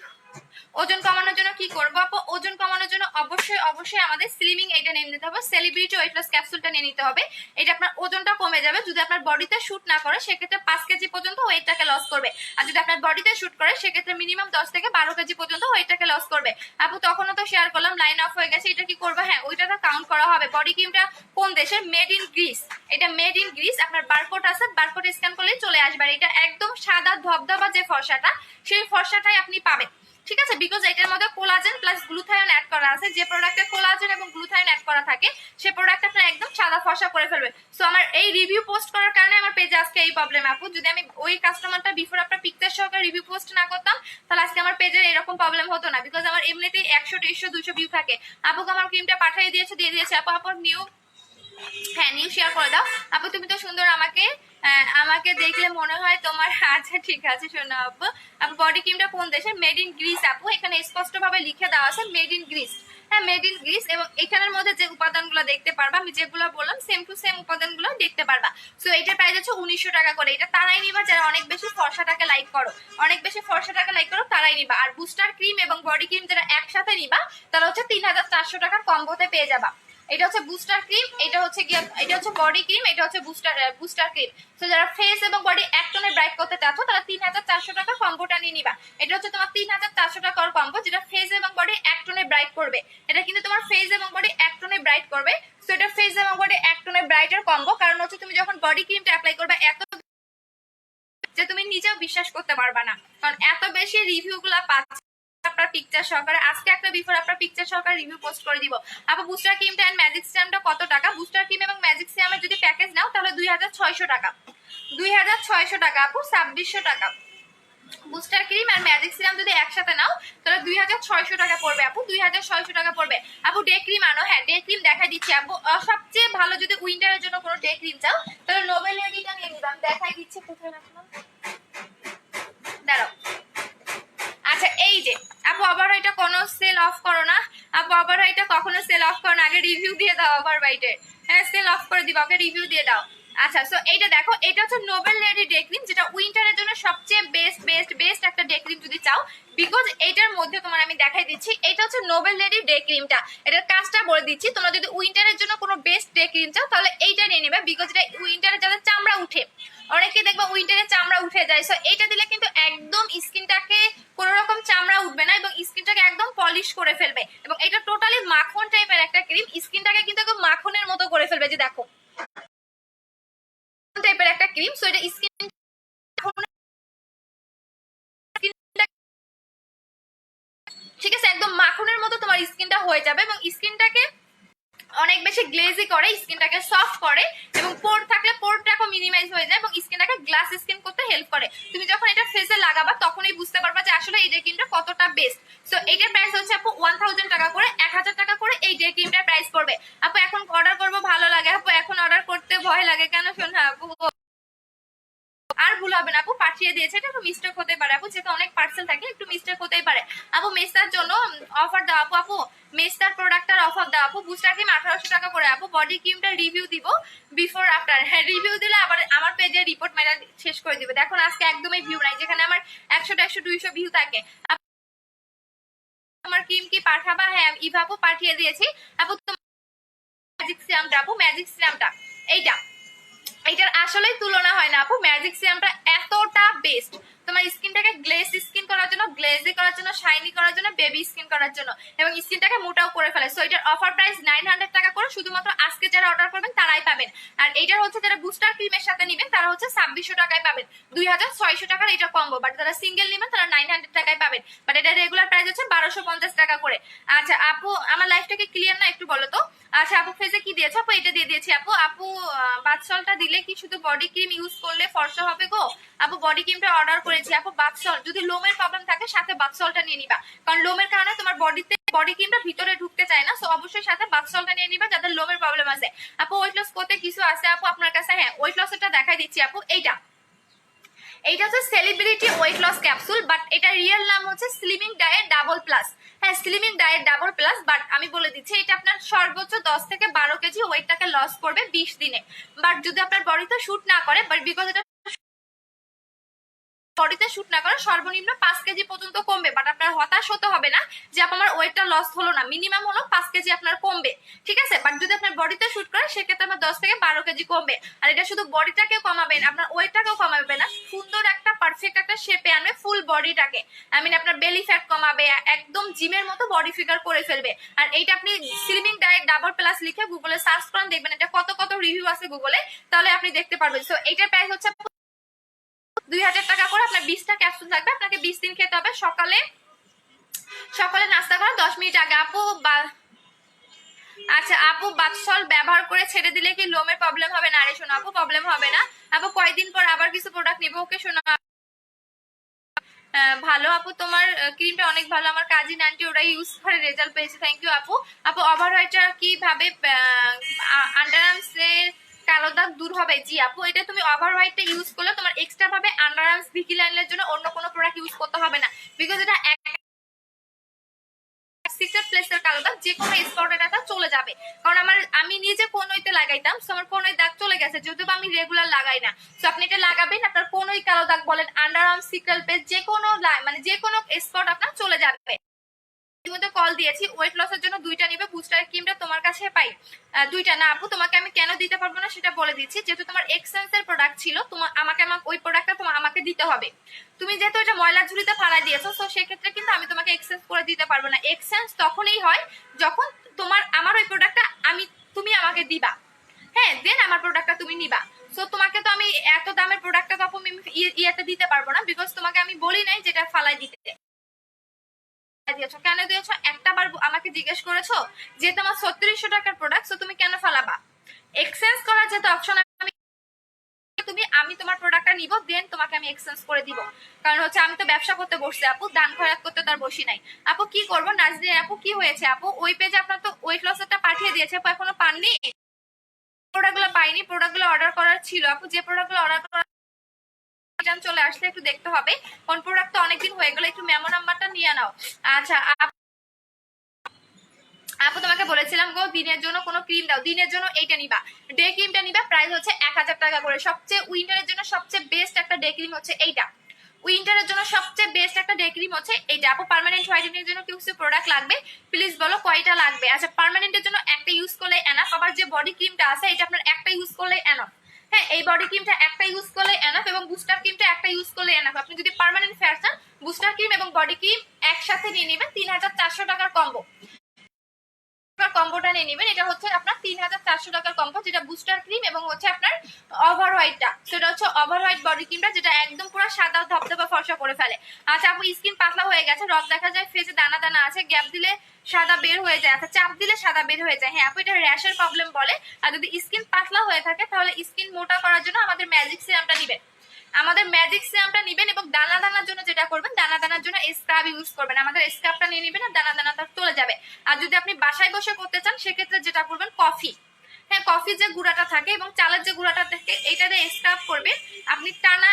ওজন কমানোর জন্য কি করবো? আপু ওজন কমানোর জন্য অবশ্যই আমাদের স্লিমিং এটা নিয়ে নিতে হবে, সেলিব্রিটি ওয়েট লস ক্যাপসুলটা নিয়ে নিতে হবে। এটা আপনার ওজনটা কমে যাবে, যদি আপনার বডিতে শুট না করে সেক্ষেত্রে 5 কেজি পর্যন্ত ওয়েটটাকে লস করবে, আর যদি আপনার বডিতে শুট করে সেক্ষেত্রে মিনিমাম 10 থেকে 12 কেজি পর্যন্ত ওয়েটটাকে লস করবে। আপু তখনও তো শেয়ার করলাম লাইন অফ হয়ে গেছে, এটা কি করবো? হ্যাঁ ওইটা তো কাউন্ট করা হবে। বডি ক্রিমটা কোন দেশের? মেড ইন গ্রিস, এটা মেড ইন গ্রিস। আপনার বারকোড আছে, বারকোড স্ক্যান করলেই চলে আসবে। এটা একদম সাদা ধবধবা যে ফর্সাটা, সেই ফর্সাটাই আপনি পাবেন, ঠিক আছে। বিকজ এটার মধ্যে কোলাজেন প্লাস গ্লুথায়ন অ্যাড করা আছে, যে প্রোডাক্টে কোলাজেন এবং গ্লুথায়ন অ্যাড করা থাকে সে প্রোডাক্ট আপনার একদম সাদা ফর্সা করে ফেলবে। সো আমার এই রিভিউ পোস্ট করার কারণে আমার পেজে আজকে এই প্রবলেম আপু। যদি আমি ওই কাস্টমারটা বিফোর আপনার পিকচার সহকারে রিভিউ পোস্ট না করতাম তাহলে আজকে আমার পেজের এরকম প্রবলেম হতো না, বিকজ আমার এমনিতেই 100, 150, 200 ভিউ থাকে। আপুকে আমার ক্রিমটা পাঠিয়ে দিয়ে দিয়েছে আপু নিউ, হ্যাঁ নিউ শেয়ার করে দাও। আপু তুমি তো সুন্দর, আমাকে দেখলে মনে হয় তোমার। আচ্ছা ঠিক আছে শোনো আপু, বডি ক্রিমটা কোন দেশের? মেড ইন গ্রিস আপু, এখানে স্পষ্ট ভাবে লিখে দেওয়া আছে মেড ইন গ্রিস। হ্যাঁ মেড ইন গ্রিস, এবং এখানের মধ্যে যে উপাদানগুলো দেখতে পারবা, আমি যেগুলো বললাম সেম টু সেম উপাদানগুলো দেখতে পারবা। সো এটার প্রাইস হচ্ছে 1900 টাকা করে। এটা তারাই নিবা যারা অনেক বেশি ফর্সাটাকে লাইক করো, তারাই নিবা। আর বুস্টার ক্রিম এবং বডি ক্রিম যারা একসাথে নিবা তারা হচ্ছে 3400 টাকার কম্বোতে পেয়ে যাবা। এটা হচ্ছে বুস্টার ক্রিম, এটা হচ্ছে বডি ক্রিম, এটা হচ্ছে বুস্টার ক্রিম। তো যারা ফেস এবং বডি এক টোনে ব্রাইট করতে চাচ্ছ তারা 3400 টাকা কম্বোটা নিয়ে নিবা। এটা হচ্ছে তোমার 3400 টাকার কম্বো, যেটা ফেস এবং বডি এক টোনে ব্রাইট করবে। এটা কিন্তু তোমার ফেস এবং বডি এক টোনে ব্রাইট করবে। সো এটা ফেস এবং বডি এক টোনে ব্রাইটের কম্বো। কারণ হচ্ছে তুমি যখন বডি ক্রিমটা অ্যাপ্লাই করবে এত যে তুমি নিজেও বিশ্বাস করতে পারবা না, কারণ এত বেশি রিভিউ গুলা পাচ্ছ আপনার পিকচার সহকারে। আজকে একটা বিফোর আপনার পিকচার সহকারে রিভিউ পোস্ট করে দিব। আপু বুস্টার ক্রিমটা এন্ড ম্যাজিক সিরামটা কত টাকা? বুস্টার ক্রিম এবং ম্যাজিক সিরামের যদি প্যাকেজ নাও তাহলে 2600 টাকা, 2600 টাকা আপু, 2600 টাকা। বুস্টার ক্রিম আর ম্যাজিক সিরাম যদি একসাথে নাও তাহলে 2600 টাকা পড়বে আপু, 2600 টাকা পড়বে। আপু ডে ক্রিম আনো, হ্যাঁ ডে ক্রিম দেখা দিচ্ছি আপু। সবচেয়ে ভালো যদি উইন্টারের জন্য কোনো ডে ক্রিম চাও তাহলে নোবেল লেডিটা নিয়ে নিলাম, দেখাই দিচ্ছি কোথায় রাখলাম, দাঁড়াও। আচ্ছা এই যে আপু আবার এটা কোনো সেল অফ করো না আপু, আবার এটা কখনো সেল অফ করো না, আগে রিভিউ দিয়ে দাও আবার বাইটের। হ্যাঁ সেল অফ করে দিবা, আগে রিভিউ দিয়ে দাও। আচ্ছা সো এইটা দেখো, এটা হচ্ছে নোবেল লেডি ডে ক্রিম, যেটা উইন্টারের জন্য সবচেয়ে বেস্ট একটা ডে ক্রিম যদি চাও, বিকজ এইটার মধ্যে তোমার আমি দেখাই দিচ্ছি। এটা হচ্ছে নোবেল লেডি ডে ক্রিমটা, এটার কাজটা বলে দিচ্ছি। তোমরা যদি উইন্টারের জন্য কোনো বেস্ট ডে ক্রিম চাও তাহলে এইটা নিয়ে নেবে, বিকজ এটা উইন্টারে যাদের চামড়া উঠে, অনেকে দেখবা উইন্টারে চামড়া উঠে যায়। সো এইটা দিলে কিন্তু একদম স্কিনটাকে কোনো রকম চামড়া উঠবে না এবং স্কিনটাকে একদম পলিশ করে ফেলবে। এবং এটা টোটালি মাখন টাইপের একটা ক্রিম, স্কিনটাকে কিন্তু একদম মাখনের মতো করে ফেলবে। যে দেখো টাইপের একটা ক্রিম, সো এটা স্কিন ঠিক আছে একদম মাখনের মতো তোমার স্কিনটা হয়ে যাবে এবং স্কিনটাকে অনেক বেশি গ্লেজি করে, স্কিনটাকে সফট করে এবং পোর থাকলে পোরটাকে মিনিমাইজ হয়ে যায় এবং স্কিনটাকে গ্লাস স্কিন করতে হেল্প করে। তুমি যখন এটা ফেসে লাগাবা তখনই বুঝতে পারবা যে আসলে এই ডে ক্রিমটা কতটা বেস্ট। সো এইটার প্রাইস হচ্ছে আপু 1000 টাকা করে, 1000 টাকা করে এই ডে ক্রিমটার প্রাইস পড়বে। আপু এখন অর্ডার করবো ভালো লাগে আপু, এখন অর্ডার করতে ভয় লাগে কেন শোনা আপু? আর ভুল হবে না আপু, পাঠিয়ে দিয়েছে, এটা একটু মিস্টেক হতে পারে আপু, যেহেতু অনেক পার্সেল থাকে একটু মিস্টেক হতেই পারে আপু। মেস্তার জন্য অফার দাও আপু, আপু মেস্তার প্রোডাক্টটার অফার দাও আপু। বুস্টার ক্রিম 1800 টাকা করে আপু। বডি ক্রিমটা রিভিউ দিব বিফোর আফটার, হ্যাঁ রিভিউ দিলে আবার আমার পেজে রিপোর্ট মেরা শেষ করে দিবে। দেখুন আজকে একদমই ভিউ নাই, যেখানে আমার 100 100 200 ভিউ থাকে। আমার ক্রিম কি পাঠাবা? হ্যাঁ ইভা আপু পাঠিয়ে দিয়েছি আপু। ম্যাজিক সিরামটা আপু, ম্যাজিক সিরামটা এইটা, এটার আসলেই তুলনা হয় না আপু। ম্যাজিক সিরামটা এতটা বেস্ট তোমার স্কিনটাকে গ্লেজ স্কিন করার জন্য, গ্লেজি করার জন্য, শাইনি করার জন্য, বেবি স্কিন করার জন্য, এবং স্কিনটাকে মোটাও করে ফেলে। সো এটার অফার প্রাইস 900 টাকা করে, শুধুমাত্র আজকে যারা অর্ডার করবেন তারাই পাবেন। আর এইটার হচ্ছে যারা বুস্টার ক্রিমের সাথে নেবেন তারা হচ্ছে 2600 টাকায় পাবেন, 2600 টাকার এটা কম্বো। বাট যারা সিঙ্গেল নেবেন তারা 900 টাকায় পাবেন। বাট এটা রেগুলার প্রাইস হচ্ছে 1250 টাকা করে। আচ্ছা আপু আমার লাইফটা কি ক্লিয়ার না একটু বলো তো? আচ্ছা আপু ফেজে কি দিয়েছে আপু? এটা দিয়ে দিয়েছি আপু। আপু বাথসলটা দিলে কি শুধু বডি ক্রিম ইউজ করলে ফর্সা হবে গো? আপু বডি ক্রিমটা অর্ডার করেছি আপু। বাথসল যদি লোমের প্রবলেম থাকে সাথে বাথসলটা নিয়ে নিবা, কারণ লোমের কারণে তোমার বডিতে বডি ক্রিমটা ভিতরে ঢুকতে চায় না। সো অবশ্যই সাথে বাথসলটা নিয়ে নিবা যাদের লোমের প্রবলেম আছে। আপু ওয়েট লস করতে কিছু আছে আপু আপনার কাছে? হ্যাঁ ওয়েট লসেরটা দেখাই দিচ্ছি আপু। এইটা হচ্ছে celebrity weight loss capsule, but এটা রিয়েল নাম হচ্ছে স্লিমিং ডায়েট ডাবল প্লাস। হ্যাঁ slimming diet double plus, but আমি বলে দিচ্ছি এটা আপনার সর্বোচ্চ 10 থেকে 12 কেজি ওয়েটটাকে লস করবে 20 দিনে। বাট যদি আপনার বডিতে শুট না করে, বাট বিকজ এটা বডিতে শুট না করে, সর্বনিম্ন 5 কেজি পর্যন্ত কমবে। বাট আপনার হতাশ হতে হবে না যে আমার ওয়েটটা লস হলো না, মিনিমাম হলো 5 কেজি আপনার কমবে, ঠিক আছে। বাট যদি আপনার বডিতে শুট করে সেক্ষেত্রে আমার 10 থেকে 12 কেজি কমবে। আর এটা শুধু বডিটাকেও কমাবে না, আপনার ওয়েটটাকেও কমাবে না, সুন্দর একটা পারফেক্ট একটা শেপে আনবে ফুল বডিটাকে। আই মিন আপনার বেলি ফ্যাট কমাবে, একদম জিমের মতো বডি ফিগার করে ফেলবে। আর এইটা আপনি স্লিমিং ডায়েট ডাবল প্লাস লিখে গুগলে সার্চ করেন, দেখবেন এটা কত কত রিভিউ আছে গুগলে, তাহলে আপনি দেখতে পারবেন। সো এইটার প্রাইস হচ্ছে 2000 টাকা করে। আপনার 20টা ক্যাপসুল থাকবে, আপনাকে 20 দিন খেতে হবে। সকালে নাস্তা করার 10 মিনিট আগে আপু। আচ্ছা আপু বাথসল ব্যবহার করে ছেড়ে দিলে কি লোমের প্রবলেম হবে না? আরে শোনো আপু প্রবলেম হবে না আপু, কয়েকদিন পর আবার কিছু প্রোডাক্ট নিবো। ওকে শোনো ভালো আপু, তোমার ক্রিমটা অনেক ভালো, আমার কাজিন আন্টি ওরা ইউজ করে রেজাল্ট পেয়েছে। থ্যাংক ইউ আপু। আপু ওভার হোয়াইটটা কিভাবে আন্ডার আর্মস এর কালো দাগ দূর হবে? জি আপু এটা তুমি ওভার হোয়াইটটা ইউজ করলে তোমার এক্সট্রা ভাবে আন্ডার আর্মস ভিজিলাইনের জন্য অন্য কোনো প্রোডাক্ট ইউজ করতে হবে না, বিকজ এটা সিক্রেট প্লেসের কালো দাগ যে কোনো স্পটে এটা চলে যাবে। কারণ আমি নিজে কোনোইতে লাগাইতাম, সো আমার কোনোই দাগ চলে গেছে, যদিও আমি রেগুলার লাগাই না। সো আপনি এটা লাগাবেন, আপনার কোনোই কালো দাগ বলেন, আন্ডার আর্ম, সিক্রেট প্লেস, যে কোনো মানে যে কোনো স্পট আপনার চলে যাবে। কল দিয়েছি ওয়েট লসের জন্য 2টা নিবে। বুস্টার ক্রিমটা তোমার কাছে পাই 2টা না আপু, তোমাকে আমি কেন দিতে পারবো না সেটা বলে দিচ্ছি। যেহেতু তোমার এক্সেন্স এর প্রোডাক্ট ছিল, তোমার আমাকে ওই প্রোডাক্টটা আমাকে দিতে হবে। তুমি যেহেতু এটা ময়লা ঝুলিতে ফালাই দিয়েছো, তো সেক্ষেত্রে কিন্তু আমি তোমাকে এক্সচেঞ্জ করে দিতে পারবো না। এক্সচেঞ্জ তখনই হয় যখন আমার ওই প্রোডাক্টটা তুমি আমাকে দিবা, হ্যাঁ দেন আমার প্রোডাক্টটা তুমি নিবা। সো তোমাকে তো আমি এত দামের প্রোডাক্টটা তো আমি ইয়েতে দিতে পারবো না, বিকজ তোমাকে আমি বলি নাই যেটা ফালাই দিতে। কেন দিয়েছো? একটা বার আমাকে জিজ্ঞেস করেছো যে তোমার 3600 টাকার প্রোডাক্ট, তো তুমি কেন ফালাবা? এক্সচেঞ্জ করার যেহেতু অপশন আমি তোমার প্রোডাক্টটা নিব, দেন তোমাকে আমি এক্সচেঞ্জ করে দিব। কারণ হচ্ছে আমি তো ব্যবসা করতে বসছি আপু, দান খয়রাত করতে তার বসি নাই আপু। কি করবো নাজরিন আপু, কি হয়েছে আপু? ওই পেজে আপনার তো ওয়েট লসেরটা পাঠিয়ে দিয়েছে আপু, এখনো পাননি? প্রোডাক্টগুলো পাইনি, প্রোডাক্টগুলো অর্ডার করার ছিল আপু। যে প্রোডাক্টগুলো অর্ডার করার চলে আসলে একটু দেখতে হবে, কোন প্রোডাক্ট তো অনেকদিন হয়ে গেল, একটু মেমো নাম্বারটা নিয়ে নাও। আচ্ছা আপু তোমাকে বলেছিলাম গো দিনের জন্য কোনো ক্রিম দাও, দিনের জন্য এইটা নিবা, ডে ক্রিমটা নিবা। প্রাইস হচ্ছে 1000 টাকা করে। সবচেয়ে উইন্টারের জন্য সবচেয়ে বেস্ট একটা ডে ক্রিম হচ্ছে এইটা। উইন্টারের জন্য সবচেয়ে বেস্ট একটা ডে ক্রিম হচ্ছে এইটা আপু। পার্মানেন্ট হোয়াইটেনিং এর জন্য কিছু প্রোডাক্ট লাগবে, প্লিজ বলো কয়টা লাগবে? আচ্ছা পার্মানেন্টের জন্য একটা ইউজ করলে এনাফ। আবার যে বডি ক্রিমটা আছে এটা আপনার একটা ইউজ করলে এনাফ। হ্যাঁ এই বডি ক্রিমটা একটা ইউজ করলে এনাফ, এবং বুস্টার ক্রিমটা একটা ইউজ করলে এনাফ। আপনি যদি পার্মানেন্ট ফেয়ার চান, বুস্টার ক্রিম এবং বডি ক্রিম একসাথে নিয়ে নেবেন 3400 টাকার কম্বো। কম্বোটা নিয়ে নেবেন, এটা হচ্ছে আপনার 3400 টাকার কম্বো, যেটা বুস্টার ক্রিম এবং হচ্ছে আপনার ওভার হোয়াইটটা, সেটা হচ্ছে ওভার হোয়াইট বডি ক্রিমটা, যেটা একদম পুরো সাদা ধবধবা ফর্সা করে ফেলে। আচ্ছা আপু স্কিন পাতলা হয়ে গেছে, রক দেখা যায়, ফেসে দানা দানা আছে, গ্যাপ দিলে সাদা বের হয়ে যায়, আচ্ছা চাপ দিলে সাদা বের হয়ে যায়। হ্যাঁ আপু এটা র্যাশের প্রবলেম বলে। আর যদি স্কিন পাতলা হয়ে থাকে তাহলে স্কিন মোটা করার জন্য আমাদের ম্যাজিক সিরামটা নিবেন, এবং দানা দানার জন্য যেটা করবেন, দানা দানার জন্য স্ক্রাব ইউজ করবেন। আমাদের স্ক্রাবটা নিয়ে নেবেন, আর দানা দানাটা চলে যাবে। আর যদি আপনি বাসায় বসে করতে চান সেক্ষেত্রে যেটা করবেন, হ্যাঁ, কফির যে গুঁড়াটা থাকে এবং চালের যে গুঁড়াটা থাকে এইটা দিয়ে স্ক্রাব করবে আপনি টানা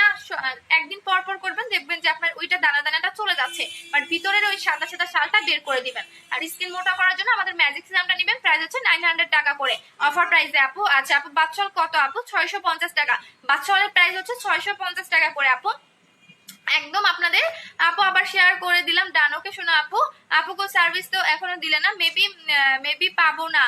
একদিন পর পর করবেন, দেখবেন যে আপনার ওইটা দানা দানাটা চলে যাচ্ছে, বাট ভিতরের ওই সাদা সাদা শালটা বের করে দিবেন। আর স্কিন মোটা করার জন্য আমাদের ম্যাজিক সিরামটা নেবেন, প্রাইস হচ্ছে 900 টাকা করে, অফার প্রাইসে আপু। আচ্ছা আপু, বাচ্চল কত আপু? 650 টাকা। বাচ্চলের প্রাইস হচ্ছে 650 টাকা করে আপু, একদম আপনাদের। আপু আবার শেয়ার করে দিলাম, ডানোকে শোনো আপু। আপুকে সার্ভিস তো এখনো দিলে না, মেবি পাবো না।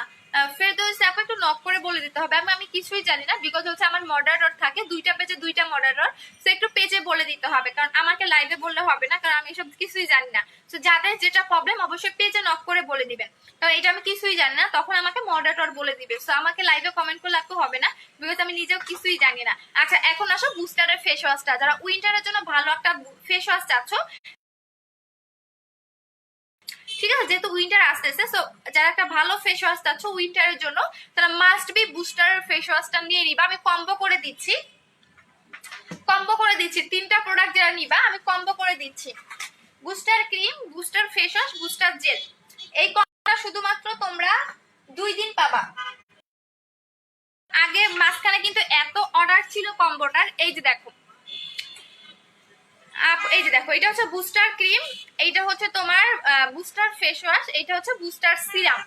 ফেরদৌস আপু একটু নক করে বলে দিতে হবে, আমি কিছুই জানি না, বিকজ হচ্ছে আমার মডারেটর থাকে দুইটা পেজে, দুইটা মডারেটর, সো একটু পেজে বলে দিতে হবে, কারণ আমাকে লাইভে বললে হবে না, কারণ আমি এসব কিছুই জানি না। তো যাদের যেটা প্রবলেম অবশ্যই পেজে নক করে বলে দিবেন, কারণ এটা আমি কিছুই জানি না, তখন আমাকে মডারেটর বলে দিবে, সো আমাকে লাইভে কমেন্ট করলে আপু হবে না, বিকজ আমি নিজেও কিছুই জানি না। আচ্ছা এখন আসো বুস্টারের ফেস ওয়াশটা, যারা উইন্টারের জন্য ভালো একটা ফেস ওয়াশ চাচ্ছ, ঠিক আছে, যেহেতু উইন্টার আসতেছে, সো যারা একটা ভালো ফেস ওয়াশ চাচ্ছ উইন্টারের জন্য, তারা মাস্ট বি বুস্টারের ফেস ওয়াশটা নিয়ে নিবা। আমি কম্বো করে দিচ্ছি, তিনটা প্রোডাক্ট যারা নিবা আমি কম্বো করে দিচ্ছি, booster cream, booster face wash, booster gel. এই কম্বোটা শুধুমাত্র তোমরা 2 দিন পাবা। আগে মাঝখানে কিন্তু এত অর্ডার ছিল কম্বোটার, এই যে দেখো, এই যে দেখো, এটা হচ্ছে বুস্টার ক্রিম, এইটা হচ্ছে তোমার বুস্টার ফেস ওয়াশ, এইটা হচ্ছে বুস্টার সিরাম।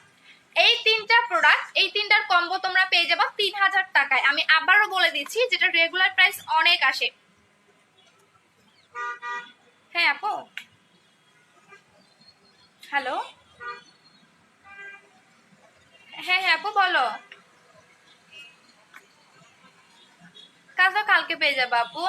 এই তিনটা প্রোডাক্ট, এই তিনটার কম্বো তোমরা পেয়ে যাবে 3000 টাকায়। আমি আবারও বলে দিচ্ছি, যেটা রেগুলার প্রাইস অনেক আসে। হ্যাঁ আপু, হ্যালো, হ্যাঁ হ্যাঁ আপু বলো। কাজটা কালকে পেয়ে যাবে আপু।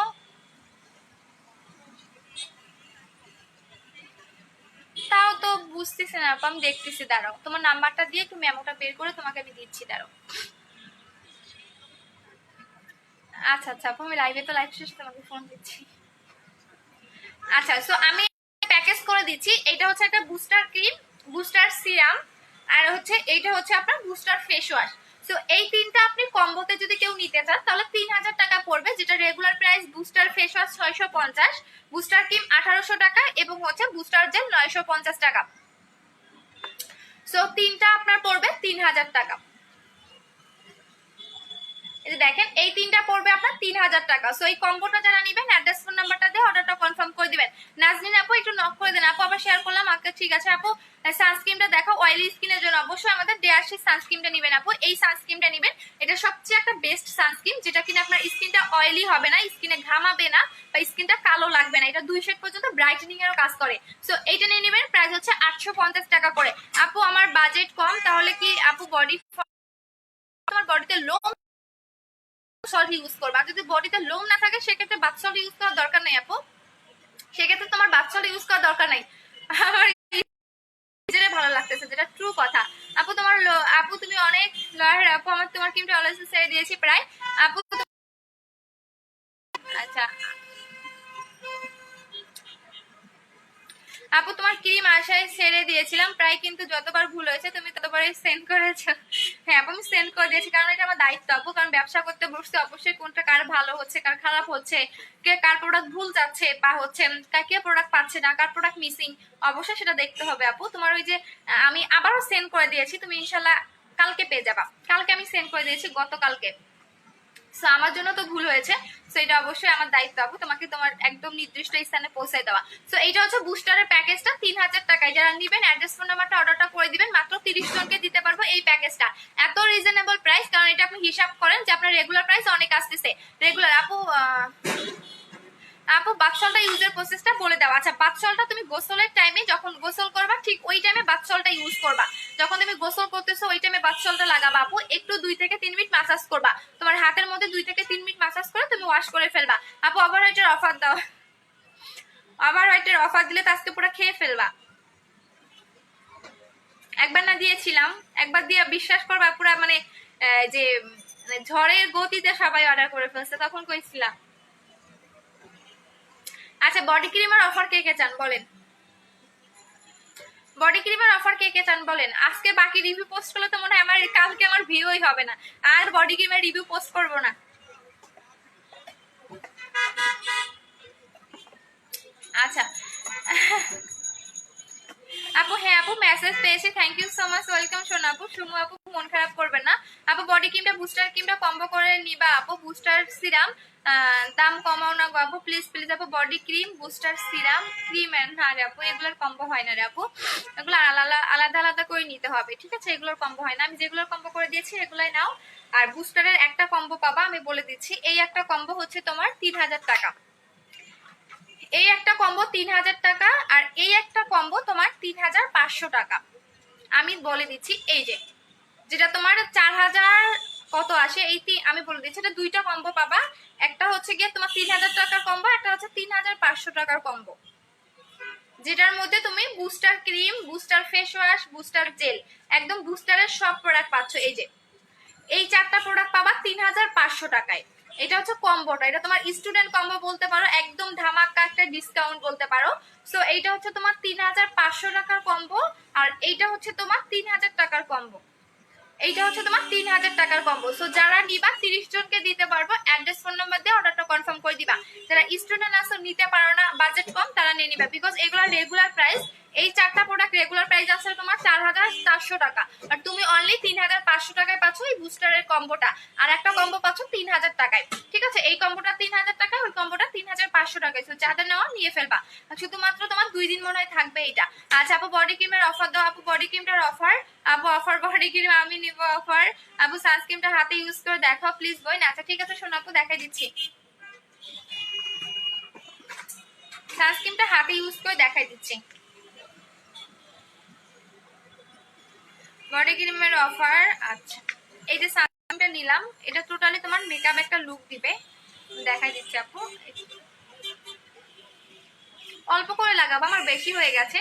তাও তো বুঝতেছি না আপু, আমি দেখতেছি, দাঁড়াও, তোমার নাম্বারটা দিয়ে একটু মেমোটা বের করে তোমাকে আমি দিচ্ছি, দাঁড়াও। আচ্ছা আচ্ছা আপু, আমি লাইভে তো লাইভ শেষে তোমাকে ফোন দিচ্ছি। আচ্ছা, সো আমি প্যাকেজ করে দিচ্ছি, এটা হচ্ছে একটা বুস্টার ক্রিম, বুস্টার সিরাম, আর হচ্ছে এইটা হচ্ছে আপনার বুস্টার ফেস ওয়াশ। সো এই তিনটা আপনি কম্বোতে যদি কেউ নিতে চান তাহলে 3000 টাকা পড়বে, যেটা regular price booster face wash 650, booster cream 1800 টাকা এবং হচ্ছে বুস্টার জেল 950 টাকা। সো তিনটা আপনার পড়বে 3000 টাকা। এই যে দেখেন, এই তিনটা পড়বে আপনার 3000 টাকা। সো এই কম্বোটা যারা নেবেন অ্যাড্রেস ফোন নাম্বারটা দিয়ে অর্ডারটা কনফার্ম করে দিবেন। নাজনীন আপু একটু নক করে দেন আপু, আবার শেয়ার করলাম। আচ্ছা ঠিক আছে আপু, সানস্ক্রিনটা দেখো, অয়েলি স্কিনের জন্য অবশ্যই আমাদের ডেয়ারশি সানস্ক্রিনটা নেবেন আপু, এই সানস্ক্রিনটা নেবেন, এটা সবচেয়ে একটা বেস্ট সানস্ক্রিন, যেটা কিনা আপনার স্কিনটা অয়েলি হবে না, স্কিনে ঘামাবে না, বা স্কিনটা কালো লাগবে না, এটা 2 শেড পর্যন্ত ব্রাইটেনিং এরও কাজ করে। সো এইটা নিয়ে নেবেন, প্রাইস হচ্ছে 850 টাকা করে। আপু আমার বাজেট কম, তাহলে কি আপু তোমার বডিতে লোম সল্ট ইউজ করবা, যদি বডিতে লোম না থাকে সেক্ষেত্রে বাথ সল্ট ইউজ করার দরকার নাই আপু, সেক্ষেত্রে তোমার বাথ সল্ট ইউজ করার দরকার নাই। আমার নিজেরই ভালো লাগতেছে, যেটা ট্রু কথা। আপু তোমার আপু তুমি অনেক লয়ার আপু, আমার তোমার ক্রিমটা অলরেডি ছেড়ে দিয়েছি প্রায় আপু। আচ্ছা আপু, তোমার ক্রিম আশায় ছেড়ে দিয়েছিলাম প্রায়, কিন্তু যতবার ভুল হয়েছে তুমি ততবারই সেন্ড করেছো। হ্যাঁ আপু, আমি সেন্ড করে দিয়েছি, কারণ এটা আমার দায়িত্ব আপু, কারণ ব্যবসা করতে বসছে, অবশ্যই কোনটা কার ভালো হচ্ছে কার খারাপ হচ্ছে, কে কার প্রোডাক্ট ভুল যাচ্ছে বা হচ্ছে, কে প্রোডাক্ট পাচ্ছে না, কার প্রোডাক্ট মিসিং, অবশ্যই সেটা দেখতে হবে আপু। তোমার ওই যে আমি আবারও সেন্ড করে দিয়েছি, তুমি ইনশাল্লাহ কালকে পেয়ে যাবা, কালকে আমি সেন্ড করে দিয়েছি, গতকালকে। সো আমার জন্য তো ভুল হয়েছে, সো এটা অবশ্যই আমার দায়িত্ব আপু, তোমাকে তোমার একদম নির্দিষ্ট স্থানে পৌঁছায় দেওয়া। সো এইটা হচ্ছে বুস্টারের প্যাকেজটা 3000 টাকায়, যারা নিবেন অ্যাড্রেস ফোন নাম্বারটা অর্ডারটা করে দিবেন, মাত্র 30 জনকে দিতে পারবো এই প্যাকেজটা। এত রিজনেবল প্রাইস, কারণ এটা আপনি হিসাব করেন যে আপনার রেগুলার প্রাইস অনেক আসতেছে। রেগুলার আপু আপু বাথসলটা ইউজের প্রসেসটা বলে দাও। আচ্ছা, বাথসলটা তুমি গোসলের টাইমে, যখন গোসল করবা ঠিক ওই টাইমে বাথসলটা ইউজ করবা, যখন তুমি গোসল করতেছো ওই টাইমে বাথসলটা লাগাবা আপু, একটু 2 থেকে 3 মিনিট ম্যাসাজ করবা, তোমার হাতের মধ্যে 2 থেকে 3 মিনিট ম্যাসাজ করে তুমি ওয়াশ করে ফেলবা আপু। ওভারনাইটের অফার দাও, ওভারনাইটের অফার দিলে তো আজকে পুরো খেয়ে ফেলবা। একবার না দিয়েছিলাম, একবার দিয়ে বিশ্বাস করবা পুরা মানে যে ঝড়ের গতিতে সবাই অর্ডার করে ফেলছে, তখন কইছিলাম। আচ্ছা, বডি ক্রিমের অফার কে কে চান বলেন, বডি ক্রিমের অফার কে কে চান বলেন। আজকে বাকি রিভিউ পোস্ট করলে তো মনে হয় আমার কালকে আমার ভিউই হবে না, আর বডি ক্রিমের রিভিউ পোস্ট করব না। আচ্ছা আপু, হ্যাঁ আপু মেসেজ পেয়েছি, thank you so much, welcome সোনা আপু। সুমু আপু মন খারাপ করবেন না আপু। বডি ক্রিমটা বুস্টার ক্রিমটা কম্বো করে নিবা আপু। বুস্টার সিরাম দাম কমাও না গো আপু, প্লিজ প্লিজ আপু। Body cream booster serum cream and না রে আপু, এগুলোর কম্বো হয় না রে আপু, এগুলো আলাদা আলাদা আলাদা করে নিতে হবে, ঠিক আছে? এগুলোর কম্বো হয় না, আমি যেগুলোর কম্বো করে দিয়েছি এগুলাই নাও। আর বুস্টারের একটা কম্বো পাবা, আমি বলে দিচ্ছি। এই একটা কম্বো হচ্ছে তোমার 3000 টাকা, এই একটা কম্বো 3000 টাকা, আর এই একটা কম্বো তোমার 3500 টাকা। আমি বলে দিচ্ছি, এই যে যেটা তোমার 4000 কত আসে, আমি বলে দিচ্ছি, এটা দুইটা কম্বো পাবা। একটা হচ্ছে গিয়ে তোমার 3000 টাকার কম্বো, একটা হচ্ছে 3500 টাকার কম্বো, যেটার মধ্যে তুমি booster cream, booster face wash, booster gel, একদম বুস্টারের সব প্রোডাক্ট পাচ্ছ। এই যে এই চারটা প্রোডাক্ট পাবা 3500 টাকায়। এটা হচ্ছে কম্বোটা, এটা তোমার স্টুডেন্ট কম্বো বলতে পারো, একদম ধামাকা একটা ডিসকাউন্ট বলতে পারো। সো এইটা হচ্ছে তোমার 3500 টাকার কম্বো, আর এইটা হচ্ছে তোমার 3000 টাকার কম্বো। এইটা হচ্ছে তোমার 3000 টাকার কম্বো। সো যারা নিবা 30 জনকে দিতে পারবো, অ্যাড্রেস ফোন নাম্বার দিয়ে অর্ডারটা কনফার্ম করে দিবা। যারা স্টুডেন্ট আসো নিতে পারো না, বাজেট কম, তারা নিয়ে নিবা, বিকজ এগুলোর রেগুলার প্রাইস, এই চারটা প্রোডাক্ট রেগুলার প্রাইস আছে তোমার 4400 টাকা, আর তুমি অনলি 3500 টাকায় পাচ্ছ এই বুস্টারের কম্বোটা, আর একটা কম্বো পাচ্ছ 3000 টাকায়, ঠিক আছে? এই কম্বোটা 3000 টাকায়, ওই কম্বোটা 3500 টাকায়। তো যাদের নেওয়া নিয়ে ফেলবা, শুধুমাত্র তোমার 2 দিন মনে হয় থাকবে এটা। আচ্ছা আপু বডি ক্রিমের অফার দাও আপু, বডি ক্রিমটার অফার আপু, অফার বডি ক্রিম আমি নিব অফার আপু। সানস্ক্রিনটা হাতে ইউজ করে দেখাও প্লিজ বই না। আচ্ছা ঠিক আছে শোনো আপু, দেখাই দিচ্ছি, সানস্ক্রিনটা হাতে ইউজ করে দেখাই দিচ্ছি। বডি ক্রিমের অফার, আচ্ছা এই যে সানস্ক্রিনটা নিলাম, এটা টোটালি তোমার মেকআপ একটা লুক দিবে, দেখাই দিচ্ছি আপু। অল্প করে লাগাবো, আমার বেশি হয়ে গেছে,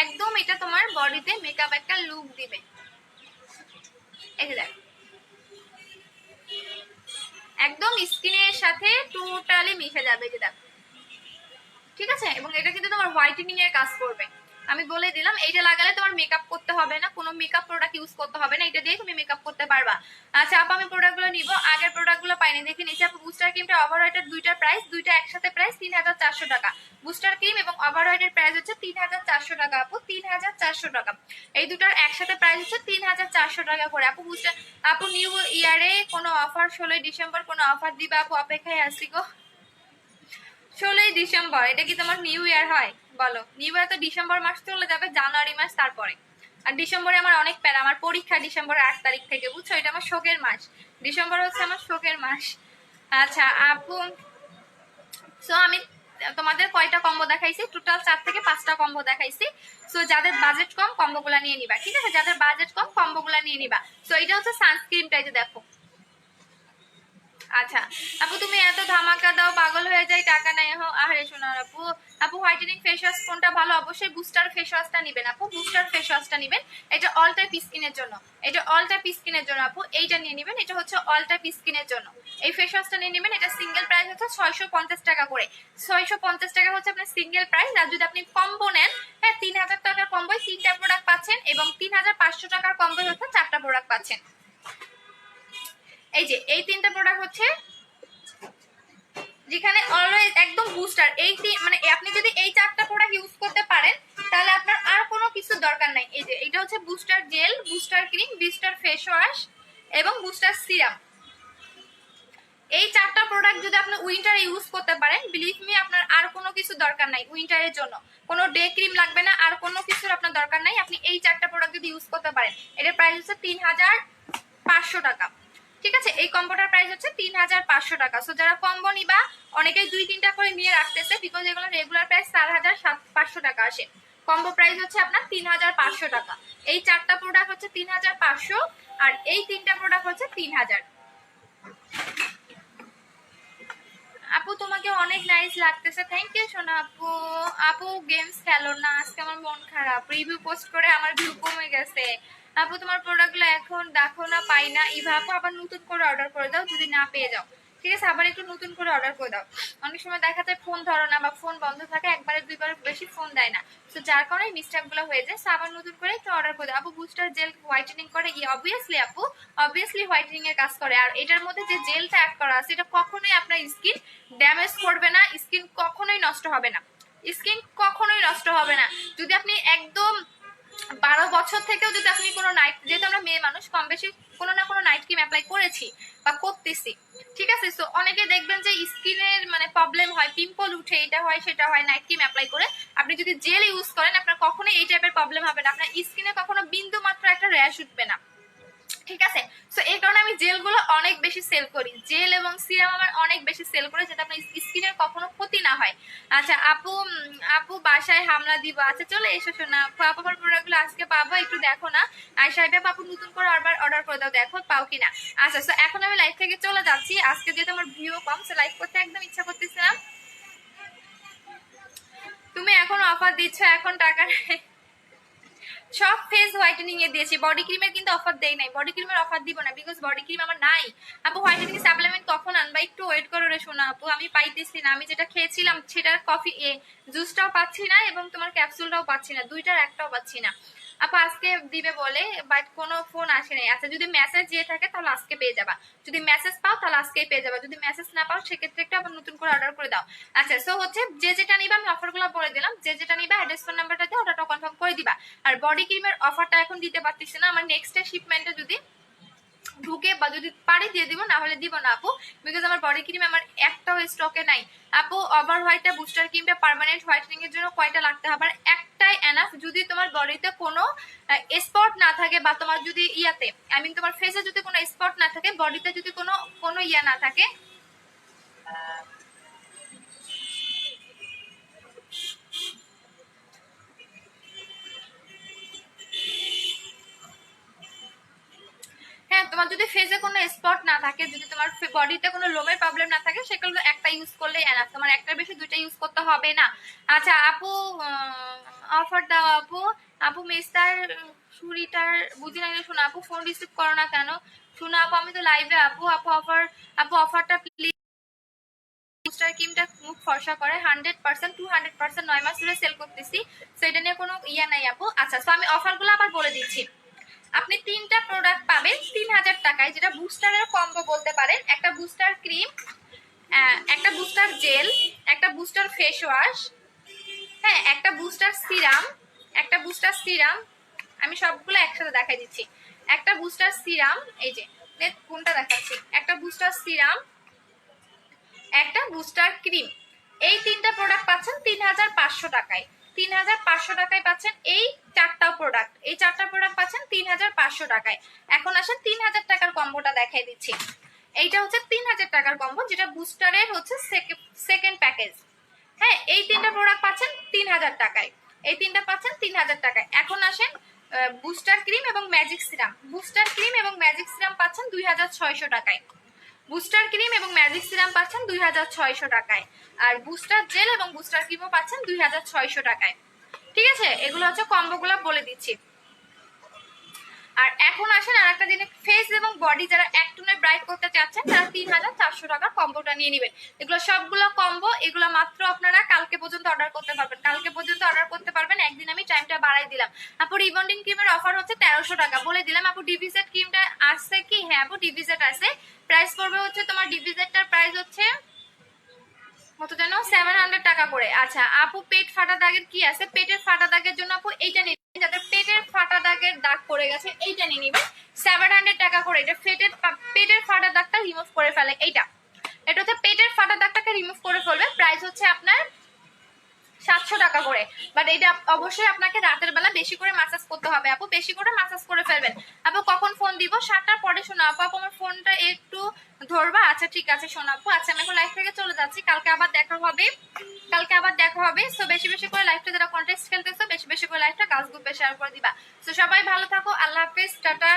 একদম এটা তোমার বডিতে মেকআপ একটা লুক দিবে। এই যে দেখো, একদম স্কিনের সাথে টোটালি মিশে যাবে, যে দেখো, ঠিক আছে? এবং এটা কিন্তু তোমার হোয়াইটেনিং এর কাজ করবে, আমি বলে দিলাম। এইটা লাগালে তোমার মেকআপ করতে হবে না, কোনো মেকআপ প্রোডাক্ট ইউজ করতে হবে না, এটা দিয়ে তুমি মেকআপ করতে পারবা। আচ্ছা আপু আমি প্রোডাক্টগুলো নিব, আগের প্রোডাক্টগুলো পাইনি, দেখে নিচ্ছি আপু। বুস্টার ক্রিমটা ওভারঅয়েটের দুইটার প্রাইস, দুইটা একসাথে প্রাইস 3400 টাকা। বুস্টার ক্রিম এবং ওভারঅয়েটের প্রাইস হচ্ছে 3400 টাকা আপু, 3400 টাকা। এই দুটার একসাথে প্রাইস হচ্ছে 3400 টাকা করে আপু। বুস্টার আপু নিউ ইয়ারে কোনো অফার, 16 ডিসেম্বর কোনো অফার দিবা আপু? অপেক্ষায় আসছি গো। 16 ডিসেম্বর, এটা কি তোমার নিউ ইয়ার হয় বলো? নিউ ইয়ার তো ডিসেম্বর মাস চলে যাবে, জানুয়ারি মাস তারপরে। আর ডিসেম্বরে আমার অনেক প্যারা, আমার পরীক্ষা ডিসেম্বরের 8 তারিখ থেকে, বুঝছো? এটা আমার শোকের মাস, ডিসেম্বর হচ্ছে আমার শোকের মাস। আচ্ছা আপু, সো আমি তোমাদের কয়টা কম্বো দেখাইছি? টোটাল 4 থেকে 5টা কম্বো দেখাইছি। সো যাদের বাজেট কম কম্বোগুলা নিয়ে নিবা, ঠিক আছে? যাদের বাজেট কম কম্বোগুলা নিয়ে নিবা। সো এটা হচ্ছে সানস্ক্রিনটা, এই যে দেখো। আচ্ছা আপু তুমি এত ধামাকা দাও, পাগল হয়ে যায়, টাকা নাই। আরে শোনার আপু, আপু হোয়াইটেনিং ফেস ওয়াশ কোনটা ভালো? অবশ্যই বুস্টার ফেস ওয়াশটা নেবেন আপু, বুস্টার ফেস ওয়াশটা নেবেন, এটা অল টাইপ স্কিনের জন্য, এটা অল টাইপ স্কিনের জন্য আপু। এইটা নিয়ে নেবেন, এটা হচ্ছে অল টাইপ স্কিনের জন্য, এই ফেস ওয়াশটা নিয়ে নেবেন। এটা সিঙ্গেল প্রাইস হচ্ছে 650 টাকা করে, 650 টাকা হচ্ছে আপনার সিঙ্গেল প্রাইস। আর যদি আপনি কম্বো নেন, হ্যাঁ 3000 টাকার কম্বোয় 3টা প্রোডাক্ট পাচ্ছেন, এবং 3500 টাকার কম্বোয় হচ্ছে 4টা প্রোডাক্ট পাচ্ছেন। এই যে এই 3টা প্রোডাক্ট হচ্ছে, যেখানে অলওয়েজ একদম বুস্টার, এই মানে আপনি যদি এই 4টা প্রোডাক্ট ইউজ করতে পারেন, তাহলে আপনার আর কোনো কিছু দরকার নাই। এই যে এটা হচ্ছে booster gel, booster cream, booster face wash এবং বুস্টার সিরাম। এই 4টা প্রোডাক্ট যদি আপনি উইন্টারে ইউজ করতে পারেন, বিলিভ মি আপনার আর কোনো কিছু দরকার নাই উইন্টারের জন্য, কোনো ডে ক্রিম লাগবে না, আর কোনো কিছুর আপনার দরকার নাই। আপনি এই 4টা প্রোডাক্ট যদি ইউজ করতে পারেন, এটার প্রাইস হচ্ছে 3500 টাকা, ঠিক আছে? এই কম্বোটার প্রাইস হচ্ছে 3500 টাকা। সো যারা কম্বো নিবা, অনেকেই 2-3টা করে নিয়ে রাখতেছে, বিকজ এগুলো রেগুলার প্রাইস 4500 টাকা আসে, কম্বো প্রাইস হচ্ছে আপনার 3500 টাকা। এই 4টা প্রোডাক্ট হচ্ছে 3500, আর এই 3টা প্রোডাক্ট হচ্ছে 3000। আপু তোমাকে অনেক নাইস লাগতেছে, থ্যাংক ইউ সোনা আপু। আপু গেমস খেলো না, আজকে আমার মন খারাপ, রিভিউ পোস্ট করে আমার ভিউ কমে গেছে। আপু তোমার প্রোডাক্টগুলো এখন দেখো না, পাই না। ইভা আপু আবার নতুন করে অর্ডার করে দাও যদি না পেয়ে যাও, ঠিক আছে? আবার একটু নতুন করে অর্ডার করে দাও। অনেক সময় দেখা যায় ফোন ধরো না, বা ফোন বন্ধ থাকে, একবারে দুইবার বেশি ফোন দেয় না, তো যার কারণে মিস্টেক গুলো হয়ে যায়। আবার নতুন করে একটু অর্ডার করে দাও আপু। বুস্টার জেল হোয়াইটেনিং করে, অবভিয়াসলি আপু, অবভিয়াসলি হোয়াইটেনিং এর কাজ করে। আর এটার মধ্যে যে জেলটা অ্যাড করা আছে, এটা কখনোই আপনার স্কিন ড্যামেজ করবে না, স্কিন কখনোই নষ্ট হবে না, স্কিন কখনোই নষ্ট হবে না। যদি আপনি একদম 12 বছর থেকেও যদি আপনি কোনো নাইট, যেহেতু আমরা মেয়ে মানুষ কম বেশি কোনো না কোনো নাইট ক্রিম অ্যাপ্লাই করেছি বা করতেছি, ঠিক আছে। সো অনেকে দেখবেন যে স্কিনের মানে প্রবলেম হয়, পিম্পল উঠে, এটা হয় সেটা হয় নাইট ক্রিম অ্যাপ্লাই করে। আপনি যদি জেল ইউজ করেন আপনার কখনোই এই টাইপের প্রবলেম হবে না, আপনার স্কিনে কখনো বিন্দু মাত্র একটা র্যাশ উঠবে না, ঠিক আছে। সো এই কারণে আমি জেলগুলো অনেক বেশি সেল করি, জেল এবং সিরাম আমার অনেক বেশি সেল করে, যাতে আপনার স্কিনের কখনো ক্ষতি না হয়। আচ্ছা আপু, আপু বাসায় হামলা দিব, আচ্ছা চলে এসো শোনা আপু, আমার প্রোডাক্টগুলো আজকে পাবো, একটু দেখো না। আর সাহেব আপু নতুন করে আবার অর্ডার করে দাও, দেখো পাও কিনা। আচ্ছা সো এখন আমি লাইভ থেকে চলে যাচ্ছি, আজকে যেহেতু আমার ভিউ কম, সো লাইভ করতে একদম ইচ্ছা করতেছে না। তুমি এখন অফার দিচ্ছ, এখন টাকা সব ফেস হোয়াইটেনিং এ দিয়েছি, বডি ক্রিমের কিন্তু অফার দেই নাই, বডি ক্রিমের অফার দিব না, বিকজ বডি ক্রিম আমার নাই। আপু হোয়াইটেনিং সাপ্লিমেন্ট কখন আনবা, একটু ওয়েট করো রে শোনা আপু, আমি পাইতেছি না, আমি যেটা খেয়েছিলাম সেটার কফি জুসটাও পাচ্ছি না এবং তোমার ক্যাপসুলটাও পাচ্ছি না, দুইটার একটাও পাচ্ছি না। আপু আজকে দিবে বলে বাট কোনো ফোন আসে নাই। আচ্ছা যদি মেসেজ দিয়ে থাকে তাহলে আজকে পেয়ে যাবা, যদি মেসেজ পাও তাহলে আজকেই পেয়ে যাবা, যদি মেসেজ না পাও সেক্ষেত্রে একটু আবার নতুন করে অর্ডার করে দাও। আচ্ছা সো হচ্ছে যে যেটা নিবা আমি অফারগুলো বলে দিলাম, যে যেটা নিবা অ্যাড্রেস ফোন নাম্বারটা দিয়ে অর্ডারটা কনফার্ম করে দিবা। আর বডি ক্রিমের অফারটা এখন দিতে পারতেছি না, আমার নেক্সট শিপমেন্টে যদি ঢুকে বা যদি পারি দিয়ে দিব, না হলে দিব না আপু, বিকজ আমার বডি ক্রিম আমার একটাও স্টকে নাই। আপু ওভার হোয়াইটটা বুস্টার ক্রিমটা পার্মানেন্ট হোয়াইটেনিং এর জন্য কয়টা লাগতে হবে, একটাই এনাফ, যদি তোমার বডিতে কোনো স্পট না থাকে বা তোমার যদি ইয়াতে আই মিন তোমার ফেসে যদি কোনো স্পট না থাকে, বডিতে যদি কোনো কোনো ইয়া না থাকে। হ্যাঁ তোমার যদি ফেসে কোনো স্পট না থাকে, যদি তোমার বডিতে কোনো লোমের প্রবলেম না থাকে, সেগুলো একটা ইউজ করলে এনাফ, তোমার একটার বেশি দুইটা ইউজ করতে হবে না। আচ্ছা আপু অফার দাও আপু, আপু মিস্টার সুরিটার বুঝি না শোনা আপু, ফোন রিসিভ করো না কেন শোনা আপু, আমি তো লাইভে আপু, আপু অফার, আপু অফারটা প্লিজ। বুস্টার ক্রিমটা মুখ ফর্সা করে 100% 200% 9 মাস ধরে সেল করতেছি, সেটা নিয়ে কোনো ইয়া নাই আপু। আচ্ছা তো আমি অফারগুলো আবার বলে দিচ্ছি, আপনি 3টা প্রোডাক্ট পাবেন 3000 টাকায়, যেটা বুস্টারের কম্বো বলতে পারেন, একটা বুস্টার ক্রিম, একটা বুস্টার জেল, একটা বুস্টার ফেস ওয়াশ, হ্যাঁ একটা বুস্টার সিরাম, একটা বুস্টার সিরাম, আমি সবগুলো একসাথে দেখাই দিচ্ছি। একটা বুস্টার সিরাম, এই যে কোনটা দেখাচ্ছি, একটা বুস্টার সিরাম, একটা বুস্টার ক্রিম, এই 3টা প্রোডাক্ট পাচ্ছেন 3500 টাকায়, 3500 টাকায় পাচ্ছেন এই 4টা প্রোডাক্ট, এই 4টা প্রোডাক্ট পাচ্ছেন 3500 টাকায়। এখন আসেন 3000 টাকার কম্বোটা দেখাই দিচ্ছি, এইটা হচ্ছে 3000 টাকার কম্বো, যেটা বুস্টারের হচ্ছে সেকেন্ড প্যাকেজ। হ্যাঁ এই 3টা প্রোডাক্ট পাচ্ছেন 3000 টাকায়, এই 3টা পাচ্ছেন 3000 টাকায়। এখন আসেন বুস্টার ক্রিম এবং ম্যাজিক সিরাম, বুস্টার ক্রিম এবং ম্যাজিক সিরাম পাচ্ছেন 2600 টাকায়, বুস্টার ক্রিম এবং ম্যাজিক সিরাম পাচ্ছেন 2600 টাকায়, আর বুস্টার জেল এবং বুস্টার ক্রিমও পাচ্ছেন 2600 টাকায়, ঠিক আছে। এগুলো হচ্ছে কম্বোগুলো বলে দিচ্ছি। আর এখন আসেন আর একটা জিনিস, ফেস এবং বডি যারা একটুনে ব্রাইট করতে চাচ্ছেন তারা 3400 টাকার কম্বোটা নিয়ে নেবেন। এগুলো সবগুলো কম্বো, এগুলো মাত্র আপনারা কালকে পর্যন্ত অর্ডার করতে পারবেন, কালকে পর্যন্ত অর্ডার করতে পারবেন, একদিন আমি টাইমটা বাড়াই দিলাম। আপু রিবন্ডিং ক্রিমের অফার হচ্ছে 1300 টাকা বলে দিলাম। আপু ডিভিজেড ক্রিমটা আসছে কি, হ্যাঁ আপু ডিভিজেড আছে, প্রাইস পড়বে হচ্ছে তোমার ডিভিজেডটার প্রাইস হচ্ছে কত জানো 700 টাকা করে। আচ্ছা আপু পেট ফাটা দাগের কি আছে, পেটের ফাটা দাগের জন্য আপু এইটা নিয়ে, যাদের পেটের ফাটা দাগের দাগ পড়ে গেছে এইটা নিয়ে নিবেন 700 টাকা করে, এটা পেটের ফাটা দাগটা রিমুভ করে ফেলে, এইটা এটা হচ্ছে পেটের ফাটা দাগটাকে রিমুভ করে ফেলবে, প্রাইস হচ্ছে আপনার 700 টাকা করে। বাট এটা অবশ্যই আপনাকে রাতের বেলা বেশি করে মাসাজ করতে হবে আপু, বেশি করে মাসাজ করে ফেলবেন। আপু কখন ফোন দিব, 7টার পরে শোনা আপু, আপু আমার ফোনটা একটু ধরবা, আচ্ছা ঠিক আছে শোনা আপু। আচ্ছা আমি এখন লাইভ থেকে চলে যাচ্ছি, কালকে আবার দেখা হবে, কালকে আবার দেখা হবে। সো বেশি বেশি করে লাইভটা যারা কন্টেস্ট খেলতেছো বেশি বেশি করে লাইভটা গাছ গ্রুপে শেয়ার করে দিবা। সো সবাই ভালো থাকো, আল্লাহ হাফেজ, টাটা।